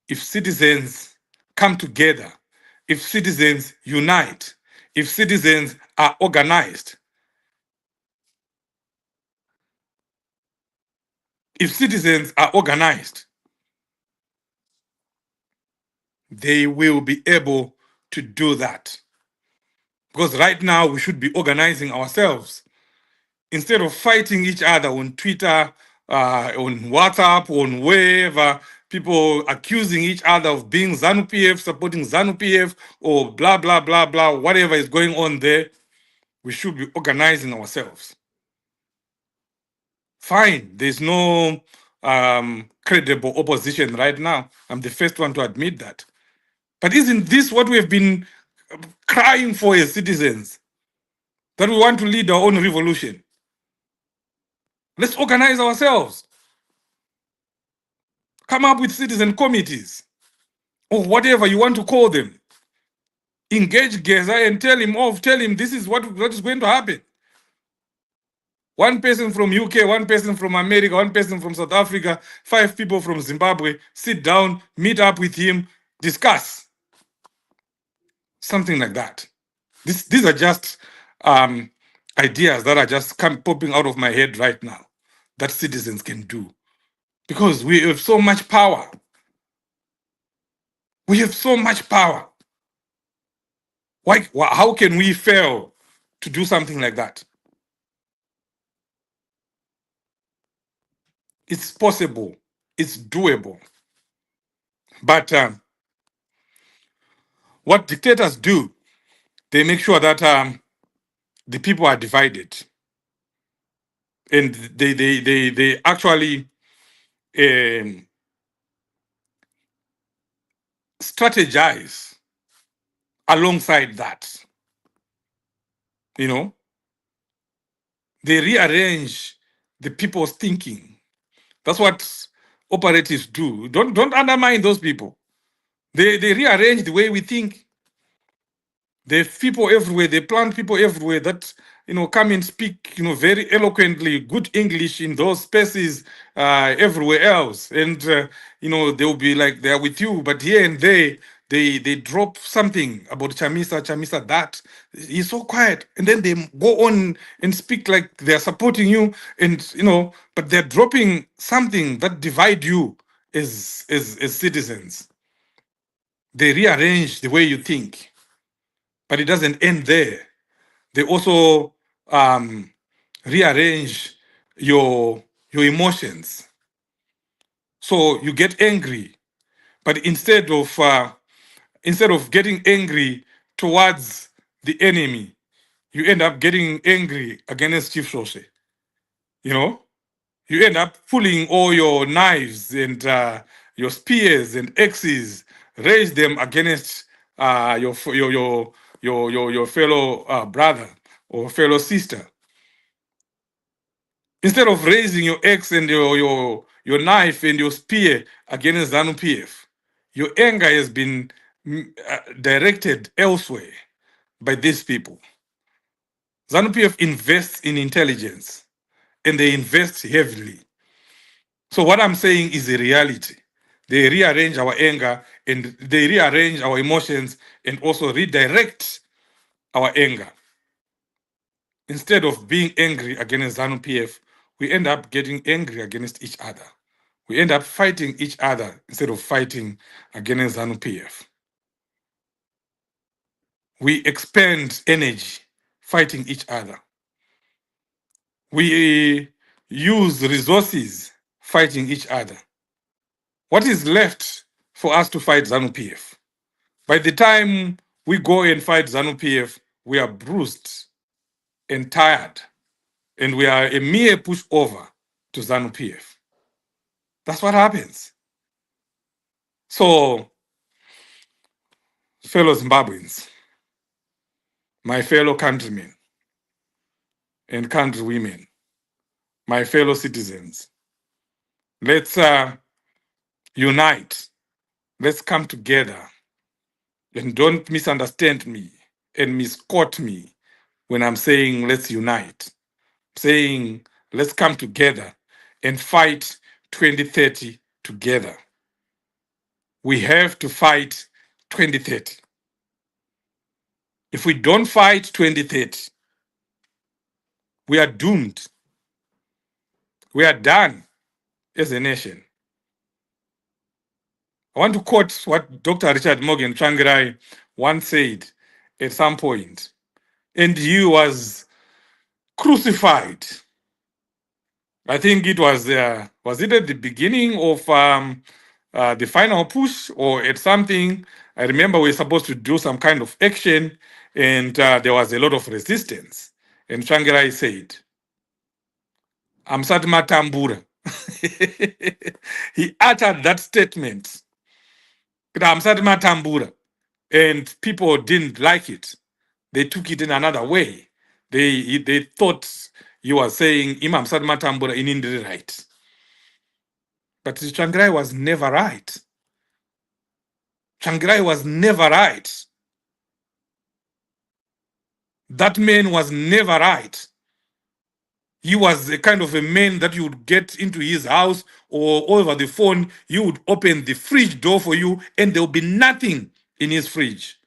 if citizens come together, if citizens unite, if citizens are organized, they will be able to do that. Because right now we should be organizing ourselves. Instead of fighting each other on Twitter, on WhatsApp, on wherever, people accusing each other of being ZANU-PF, supporting ZANU-PF, or blah, blah, blah, blah, whatever is going on there, we should be organizing ourselves. Fine, there's no credible opposition right now. I'm the first one to admit that. But isn't this what we have been crying for as citizens? That we want to lead our own revolution. Let's organize ourselves. Come up with citizen committees, or whatever you want to call them. Engage Geza and tell him this is what is going to happen. One person from UK, one person from America, one person from South Africa, 5 people from Zimbabwe, sit down, meet up with him, discuss. Something like that. These are just ideas that are just popping out of my head right now that citizens can do. Because we have so much power. We have so much power. How can we fail to do something like that? It's possible. It's doable. But what dictators do, they make sure that the people are divided, and they actually um, strategize alongside that. You know, they rearrange the people's thinking. That's what operatives do. Don't undermine those people. They rearrange the way we think. There's people everywhere. They plant people everywhere that come and speak very eloquently good English in those spaces everywhere else, and they'll be like they're with you, but here and there they drop something about Chamisa that he's so quiet, and then they go on and speak like they're supporting you, and but they're dropping something that divide you as citizens. They rearrange the way you think. But it doesn't end there. They also um, rearrange your emotions. So you get angry, but instead of getting angry towards the enemy, you end up getting angry against Chief Shoshe. You know, you end up pulling all your knives and your spears and axes, raise them against your fellow brother or fellow sister. Instead of raising your axe and your knife and your spear against ZANU PF, your anger has been directed elsewhere by these people. ZANU PF invests in intelligence and they invest heavily. So what I'm saying is a reality. They rearrange our anger and they rearrange our emotions and also redirect our anger. Instead of being angry against ZANU PF, we end up getting angry against each other. We end up fighting each other instead of fighting against ZANU PF. We expend energy fighting each other. We use resources fighting each other. What is left for us to fight ZANU PF? By the time we go and fight ZANU PF, we are bruised and tired, and we are a mere pushover to ZANU PF. That's what happens. So, fellow Zimbabweans, my fellow countrymen and countrywomen, my fellow citizens, let's unite. Let's come together, and don't misunderstand me and misquote me when I'm saying let's unite. Saying let's come together and fight 2030 together. We have to fight 2030. If we don't fight 2030, we are doomed. We are done as a nation. I want to quote what Dr. Richard Morgan Tsvangirai once said at some point, and he was crucified. I think it was it at the beginning of the final push or at something? I remember we were supposed to do some kind of action, and there was a lot of resistance. And Tsvangirai said, "Amsat Matambura." He uttered that statement, "Amsat Matambura," and people didn't like it. They took it in another way. They thought you were saying Imam Sad Matambura in Indri right. But Tsvangirai was never right. Tsvangirai was never right. That man was never right. He was a kind of a man that you would get into his house or over the phone, you would open the fridge door for you and there will be nothing in his fridge.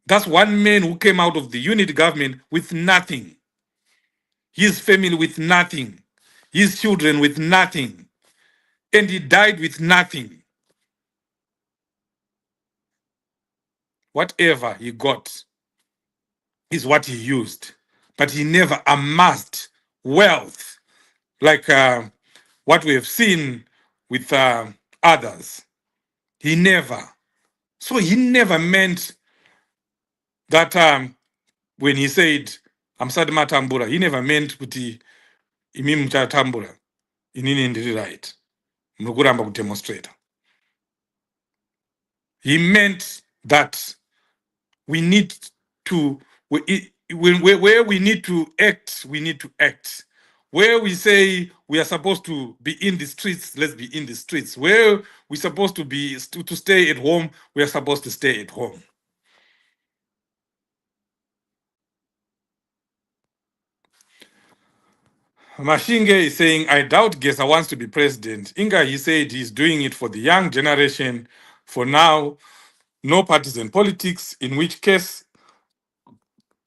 That's one man who came out of the unit government with nothing. His family with nothing. His children with nothing. And he died with nothing. whatever he got is what he used, but he never amassed wealth like what we have seen with others. He never. So he never meant that when he said, "Amsadi matambura," he never meant kuti imi muchatambura, inini ndiri right. Mukuramba kudemonstrate. He meant that we need to, where we need to act, we need to act. Where we say we are supposed to be in the streets, let's be in the streets. Where we're supposed to be to stay at home, we are supposed to stay at home. Mashinge is saying, I doubt Gesa wants to be president. Inga, he said he's doing it for the young generation. For now, no partisan politics, in which case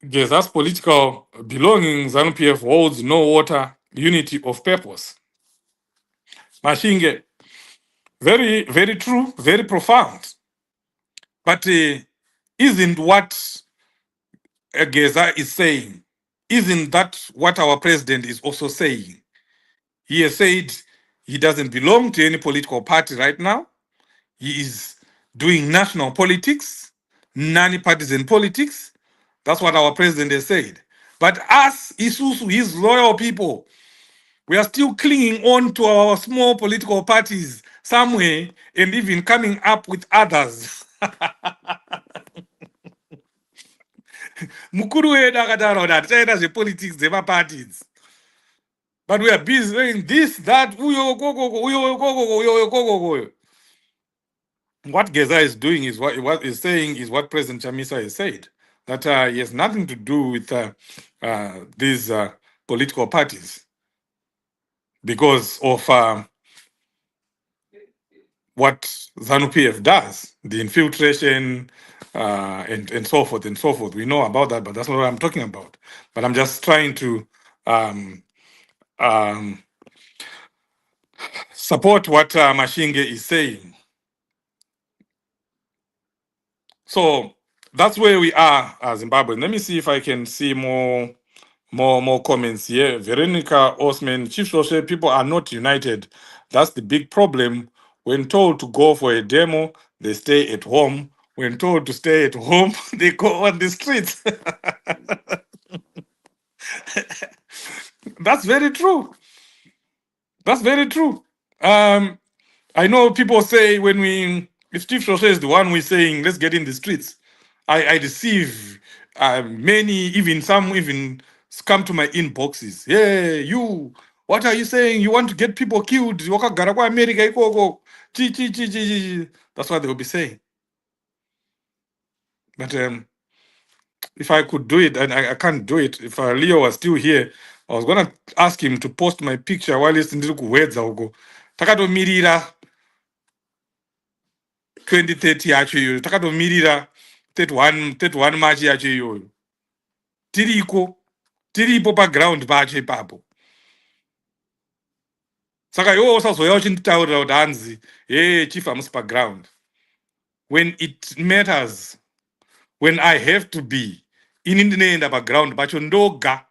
Gesa's political belongings, ZANU-PF holds no water, unity of purpose. Mashinge, very, very true, very profound. But isn't what Gesa is saying, isn't that what our president is also saying? He has said he doesn't belong to any political party right now. He is doing national politics, non-partisan politics. That's what our president has said. But us, Isusu, his loyal people, we are still clinging on to our small political parties somewhere and even coming up with others. Mukuru wedu akataura kuti hatichaita zvepolitics dzemaparties. But we are busy doing this, that, uyo kokoko, uyo kokoko, uyo kokoko. What Geza is doing is what is saying is what President Chamisa has said, that he has nothing to do with these political parties because of what ZANU-PF does, the infiltration and so forth and so forth. We know about that, but that's not what I'm talking about. But I'm just trying to support what Mashinge is saying. So that's where we are as Zimbabwe. Let me see if I can see more comments here. Veronica Osman, Chief Social, people are not united. That's the big problem. When told to go for a demo, they stay at home. When told to stay at home, they go on the streets. That's very true. That's very true. I know people say if Chief Social is the one we're saying, let's get in the streets. I receive many, even some even come to my inboxes. Hey, you, what are you saying? You want to get people killed? Wakagara kwa America ikoko. Chi. That's what they will be saying. But if I could do it, and I can't do it, if Leo was still here, I was going to ask him to post my picture while he's in the Takatomirira 2030 yacho iyoyo. Takatomirira 31 March yacho iyoyo. Tiripo paground pacho ipapo. Saka iwo usazoya uchinditaurira kuti hanzi, hey, chief hamusi paground. When it matters, when I have to be, ini ndinoenda paground pacho ndoga.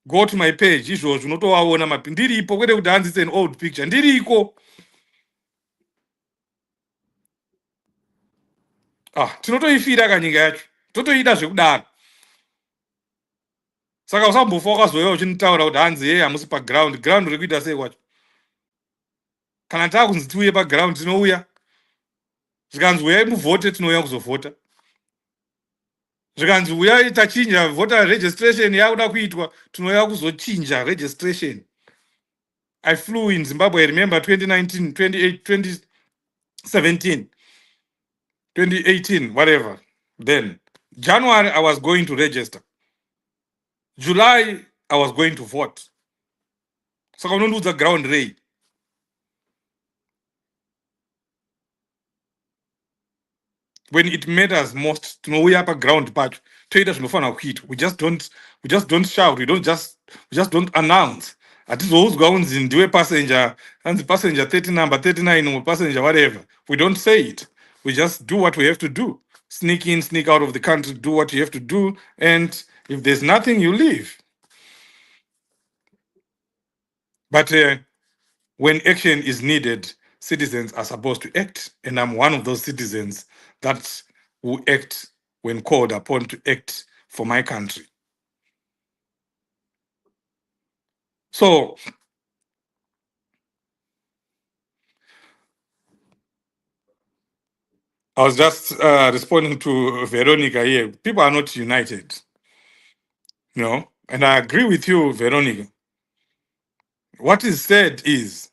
Go to my page, izvozvo unotovaona mapi. Ndiripo, kwete kuti hanzi it's an old picture. Ndiriko. Tinotoifira kanyika yacho. Totoida zvekudaro. Saka usambofa wakazoya uchinditaura kuti hanzi hey hamusi paground. Ground rekuita sei kwacho? Kana takunzi tiuye paground tinouya. Zvikanzi uyai muvhote tinouya kuzovhota. Zvikanzi uyai tachinja voter registration yakuda kuitwa tinouya kuzochinja registration. I flew in Zimbabwe, I remember 2019, 2017, 2018, whatever. Then January I was going to register. July I was going to vote. Saka unondudza ground rei. When it matters most, tinouya paground pacho. Toita zvinofanira kuitwa. We just don't shout. We just don't announce. Hatizoudzwa kunzi ndiwe passenger, hanzi passenger 30 number 39 or passenger whatever. We don't say it. We just do what we have to do. sneak in, sneak out of the country, do what you have to do, and if there's nothing, you leave. But when action is needed, citizens are supposed to act, and I'm one of those citizens that will act when called upon to act for my country. So I was just responding to Veronica here. People are not united, and I agree with you, Veronica. What is said is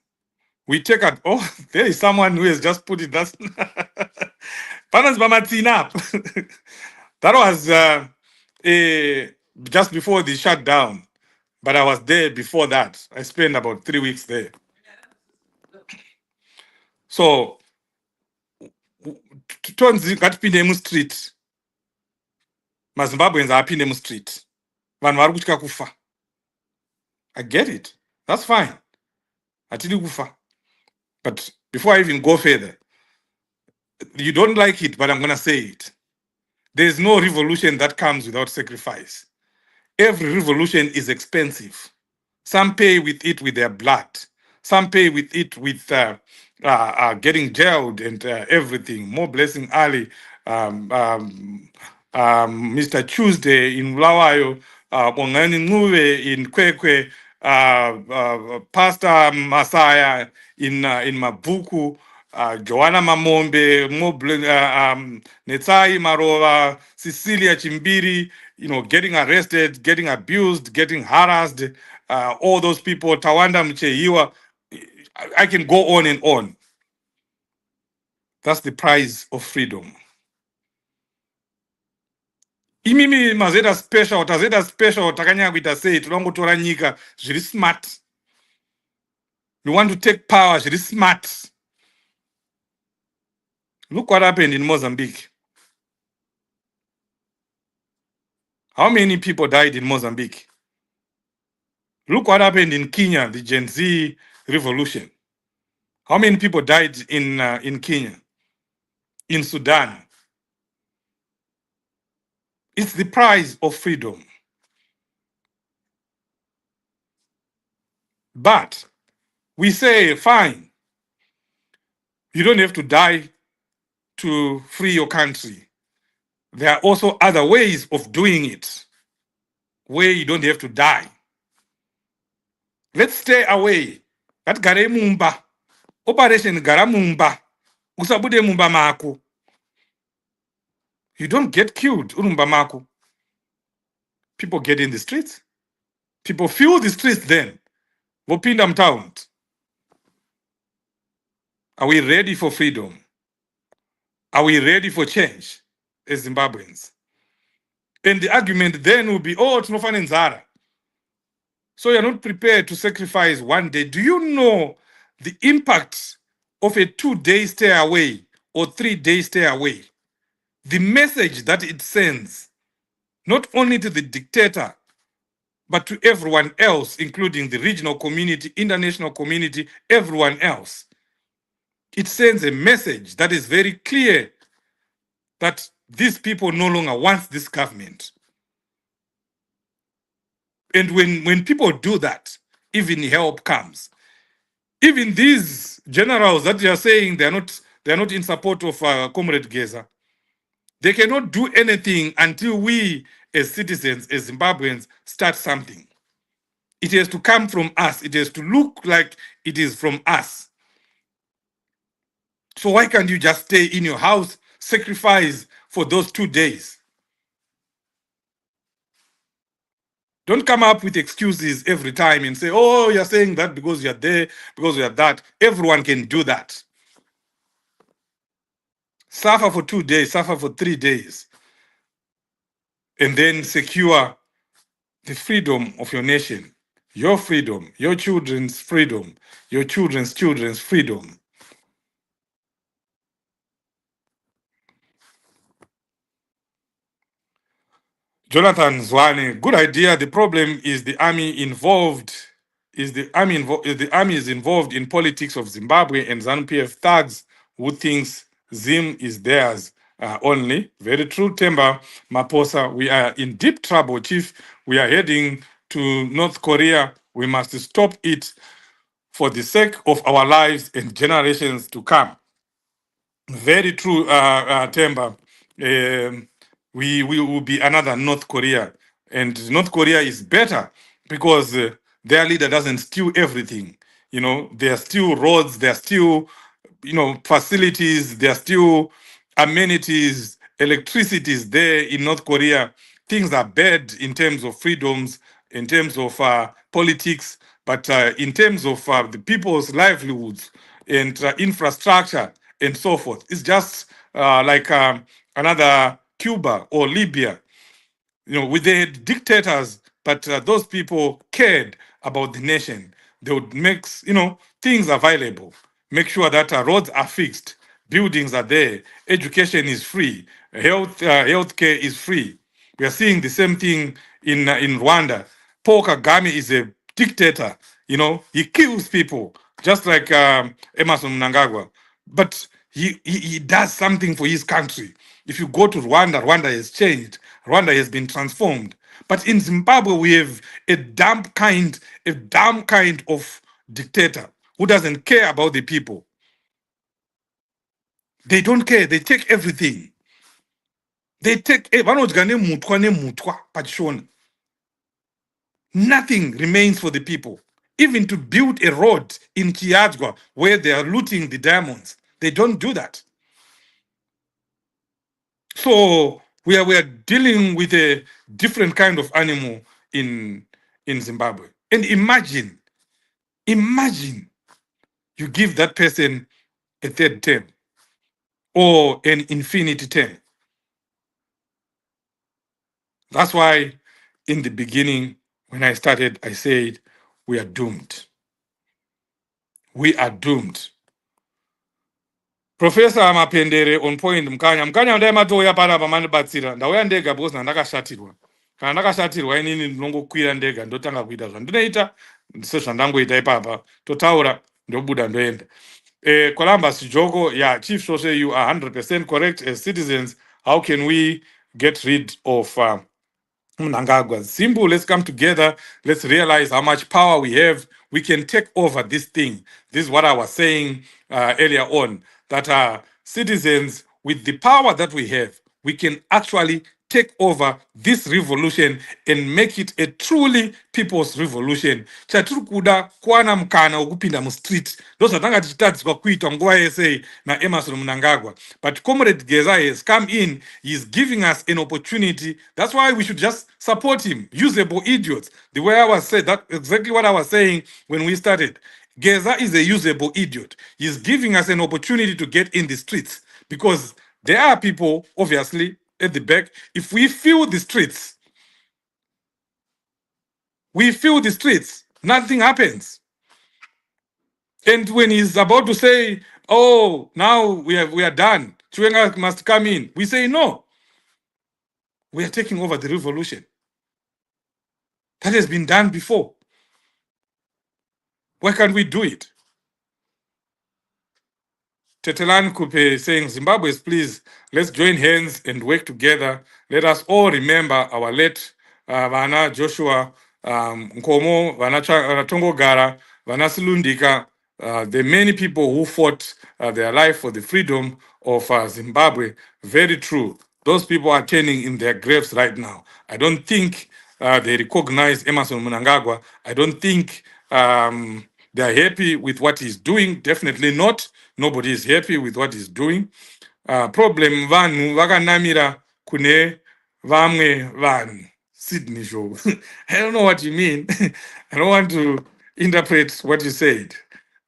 we take at oh, there is someone who has just put it that Panas Bamatin up. That was just before the shutdown, but I was there before that. I spent about 3 weeks there. So tonzi ngatipinde mustreet, mazimbabweans apinde mustreet, vanhu vari kutya kufa. I get it, that's fine, hatidi kufa. But before I even go further, you don't like it, but I'm going to say it. There's no revolution that comes without sacrifice. Every revolution is expensive. Some pay with it with their blood. Some pay with it with getting jailed and everything. More blessing Ali, Mr. Tuesday in Mlawayo, Bongani Nguve in Kwekwe, Pastor Masaya in Mabuku, Joanna Mamombe, Netsai Marova, Cecilia Chimbiri, getting arrested, getting abused, getting harassed, all those people, Tawanda Mcheiwa. I can go on and on. That's the price of freedom. Imimi mazeda special, tazeda special, takanya kuita sei, tunangotora nyika, zviri smart. We want to take power, zviri smart. Look what happened in Mozambique. How many people died in Mozambique? Look what happened in Kenya, the Gen Z revolution. How many people died in Kenya? In Sudan? It's the price of freedom. But we say, fine, you don't have to die to free your country. There are also other ways of doing it where you don't have to die. Let's stay away. That gare mumba. Operation gara mumba. Usabude mumba mako. You don't get killed, urumba mako. People get in the streets. People fill the streets then. Vopindam town. Are we ready for freedom? Are we ready for change as Zimbabweans? And the argument then will be, oh, it's not fun in Zara. So you're not prepared to sacrifice one day. Do you know the impact of a 2-day stay away or 3-day stay away? The message that it sends, not only to the dictator, but to everyone else, including the regional community, international community, everyone else. It sends a message that is very clear that these people no longer want this government. And when people do that, even help comes. Even these generals that you are saying they're not in support of Comrade Gaza, they cannot do anything until we, as citizens, as Zimbabweans, start something. It has to come from us. It has to look like it is from us. So why can't you just stay in your house, sacrifice for those 2 days? Don't come up with excuses every time and say, oh, you're saying that because you're there, because you're that. Everyone can do that. Suffer for 2 days, suffer for 3 days, and then secure the freedom of your nation, your freedom, your children's freedom, your children's freedom. Jonathan Zwane, good idea. The problem is the army involved. The army is involved in politics of Zimbabwe and ZANU-PF thugs who thinks Zim is theirs. only. Very true, Temba Maposa. We are in deep trouble, Chief. We are heading to North Korea. We must stop it for the sake of our lives and generations to come. Very true, Temba. We will be another North Korea, and North Korea is better because their leader doesn't steal everything. You know, there are still roads, there are still, facilities, there are still amenities, electricity is there in North Korea. Things are bad in terms of freedoms, in terms of politics, but in terms of the people's livelihoods and infrastructure and so forth. It's just like another Cuba or Libya, with the dictators, but those people cared about the nation. They would make, things available, make sure that roads are fixed, buildings are there, education is free, healthcare is free. We are seeing the same thing in Rwanda. Paul Kagame is a dictator. He kills people, just like Emerson Mnangagwa. But he does something for his country. If you go to Rwanda, Rwanda has changed. Rwanda has been transformed. But in Zimbabwe, we have a dumb kind of dictator who doesn't care about the people. They don't care. They take everything. They take vanodya nemutwa nemutwa pachishona. Nothing remains for the people. Even to build a road in Kiadzwa where they are looting the diamonds, they don't do that. So we are dealing with a different kind of animal in Zimbabwe. And imagine you give that person a third term or an infinity term. That's why in the beginning, when I started, I said, we are doomed. We are doomed. Professor Mapendere on point mkanya ndaimatoya panapa mandibatsira ndauya ndega because ndakashatirwa. Kana ndakashatirwa inini ndinongokwira ndega ndotanga kuita zvandinoita sezvandangoita ipapa totaura ndobuda ndoenda. Columbus Joko, yeah, Chief Sose, you are 100% correct. As citizens, how can we get rid of Mnangagwa? Simple, let's come together. Let's realize how much power we have. We can take over this thing. This is what I was saying earlier on, that citizens, with the power that we have, we can actually take over this revolution and make it a truly people's revolution. Chatiri kuda kuwana mukana wokupinda mustreet ndozvatanga tichitadziswa kuitwa nguva yese naEmerson Mnangagwa. But Comrade Geza has come in, he's giving us an opportunity. That's why we should just support him. Usable idiots. The way I was said, that exactly what I was saying when we started. Geza is a usable idiot. He's giving us an opportunity to get in the streets because there are people, obviously, at the back. If we fill the streets, nothing happens. And when he's about to say, oh, now we are done, Chiwenga must come in, we say no. We are taking over the revolution. That has been done before. Why can't we do it? Tetelan Kupe saying, Zimbabweans, please, let's join hands and work together. Let us all remember our late Vana Joshua Nkomo, Vana Tongogara, Vana Silundika, the many people who fought their life for the freedom of Zimbabwe. Very true. Those people are turning in their graves right now. I don't think they recognize Emerson Mnangagwa. I don't think they are happy with what he's doing. Definitely not. Nobody is happy with what he's doing. Problem vanhu vakanamira kune vamwe vanhu. Sydney show. I don't know what you mean. I don't want to interpret what you said.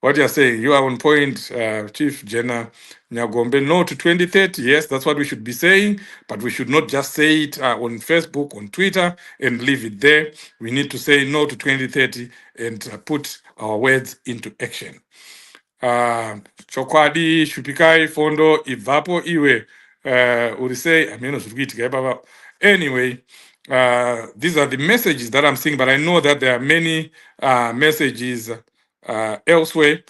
What you're saying, you are on point, Chief Jenna Nyagombe. No to 2030. Yes, that's what we should be saying, but we should not just say it on Facebook, on Twitter, and leave it there. We need to say no to 2030 and put our words into action. Chokwadi Shupikai Fondo Ivapo Iwe Urisei Amino Zurgitika Baba. Anyway, these are the messages that I'm seeing, but I know that there are many messages elsewhere.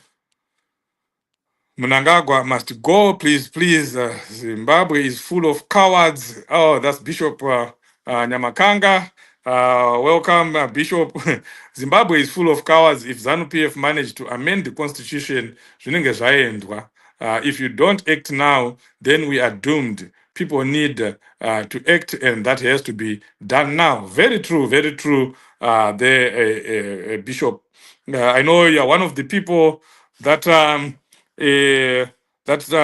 Mnangagwa must go, please, please. Zimbabwe is full of cowards. Oh, that's Bishop Nyamakanga. Welcome, Bishop. Zimbabwe is full of cowards. If ZANU-PF managed to amend the constitution, zvinenge zvaendwa. If you don't act now, then we are doomed. People need to act, and that has to be done now. Very true, very true. Bishop. I know you are one of the people that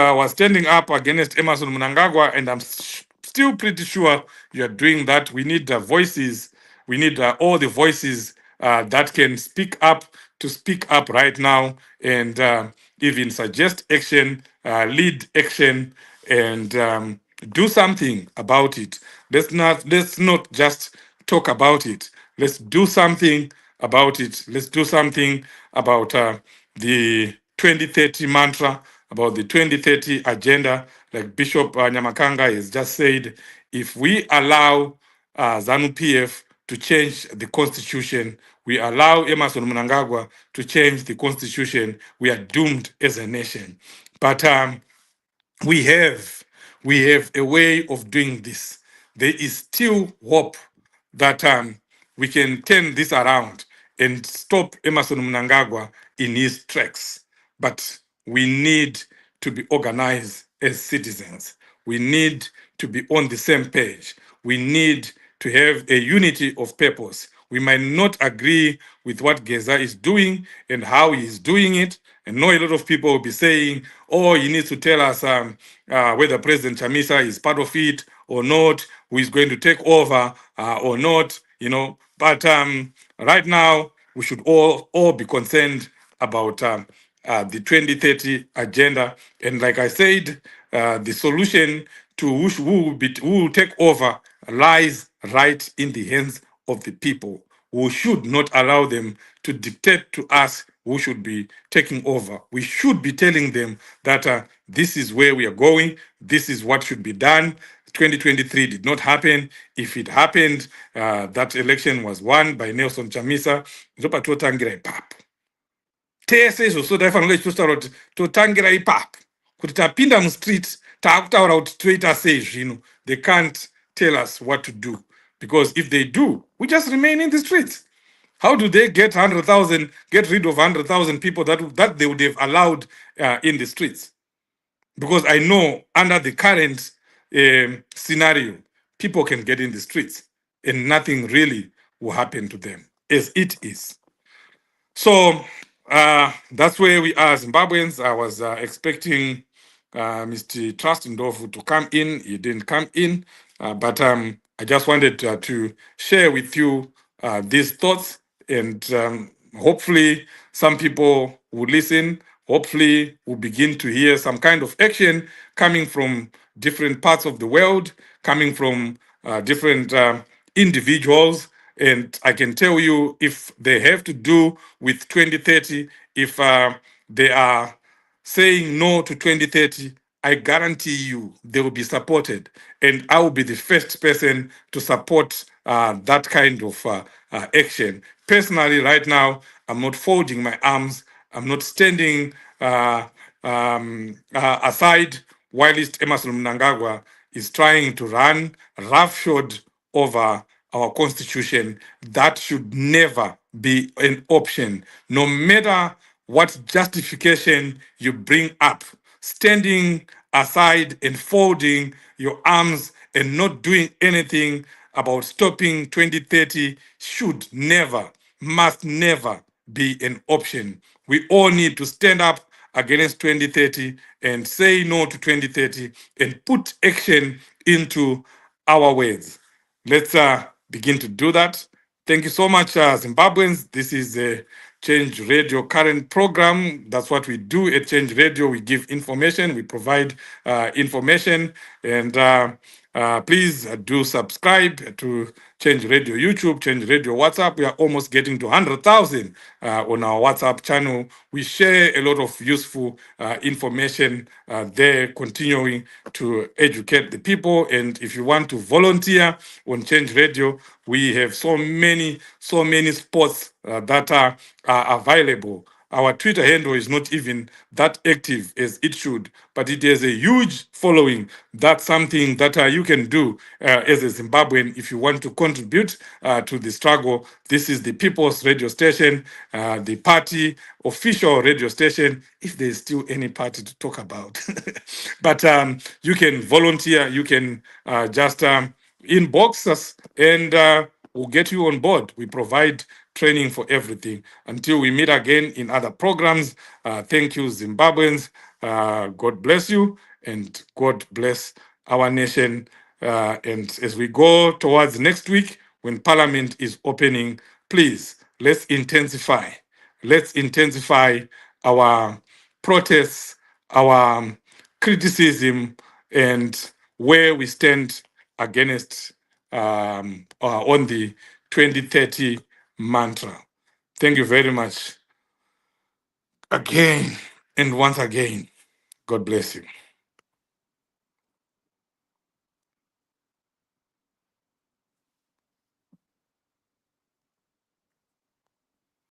was standing up against Emerson Mnangagwa, and I'm still pretty sure you are doing that. We need voices. We need all the voices that can speak up to speak up right now and even suggest action, lead action, and do something about it. Let's not just talk about it. Let's do something about it. Let's do something about the 2030 mantra, about the 2030 agenda. Like Bishop Nyamakanga has just said, if we allow ZANU PF to change the constitution, we allow Emerson Mnangagwa to change the constitution, we are doomed as a nation. But we have we have a way of doing this. There is still hope that we can turn this around and stop Emerson Mnangagwa in his tracks. But we need to be organized as citizens. We need to be on the same page. We need to have a unity of purpose. We might not agree with what Gaza is doing and how he is doing it. And know a lot of people will be saying, oh, he needs to tell us whether President Chamisa is part of it or not, who is going to take over or not, you know. But right now, we should all be concerned about the 2030 agenda. And like I said, the solution to who will take over lies right in the hands of the people. We should not allow them to dictate to us who should be taking over. We should be telling them that this is where we are going, this is what should be done. 2023 did not happen. If it happened, that election was won by Nelson Chamisa. Zopa totangira ipapo. Tese izvo taifanira kunge tichitaura kuti totangira ipapo. Kuti tapinda mustreet, taakutaura kuti toita sei zvino. They can't tell us what to do. Because if they do, we just remain in the streets. How do they get get rid of 100,000 people that they would have allowed in the streets? Because I know under the current scenario, people can get in the streets and nothing really will happen to them as it is. So that's where we are, Zimbabweans. I was expecting Mr. Trust Ndovu to come in. He didn't come in, but I just wanted to share with you these thoughts, and hopefully some people will listen. Hopefully we'll begin to hear some kind of action coming from different parts of the world, coming from different individuals. And I can tell you, if they have to do with 2030, if they are saying no to 2030, I guarantee you they will be supported. And I will be the first person to support that kind of action. Personally, right now, I'm not folding my arms. I'm not standing aside whilst Emerson Mnangagwa is trying to run roughshod over our constitution. That should never be an option, no matter what justification you bring up. Standing aside and folding your arms and not doing anything about stopping 2030 should never, must never be an option. We all need to stand up against 2030 and say no to 2030 and put action into our words. Let's begin to do that. Thank you so much, Zimbabweans. This is a Change Radio current program. That's what we do at Change Radio. We give information, we provide information, and please do subscribe to Change Radio YouTube, Change Radio WhatsApp. We are almost getting to 100,000 on our WhatsApp channel. We share a lot of useful information there, continuing to educate the people. And if you want to volunteer on Change Radio, we have so many spots that are available. Our Twitter handle is not even that active as it should, but it has a huge following. That's something that you can do as a Zimbabwean if you want to contribute to the struggle. This is the People's Radio Station, the party official radio station, if there's still any party to talk about. But you can volunteer, you can just inbox us, and we'll get you on board. We provide training for everything. Until we meet again in other programs, thank you, Zimbabweans. God bless you, and God bless our nation. And as we go towards next week, when Parliament is opening, please let's intensify. Let's intensify our protests, our criticism, and where we stand against on the 2030 mantra. Thank you very much again and once again. God bless you.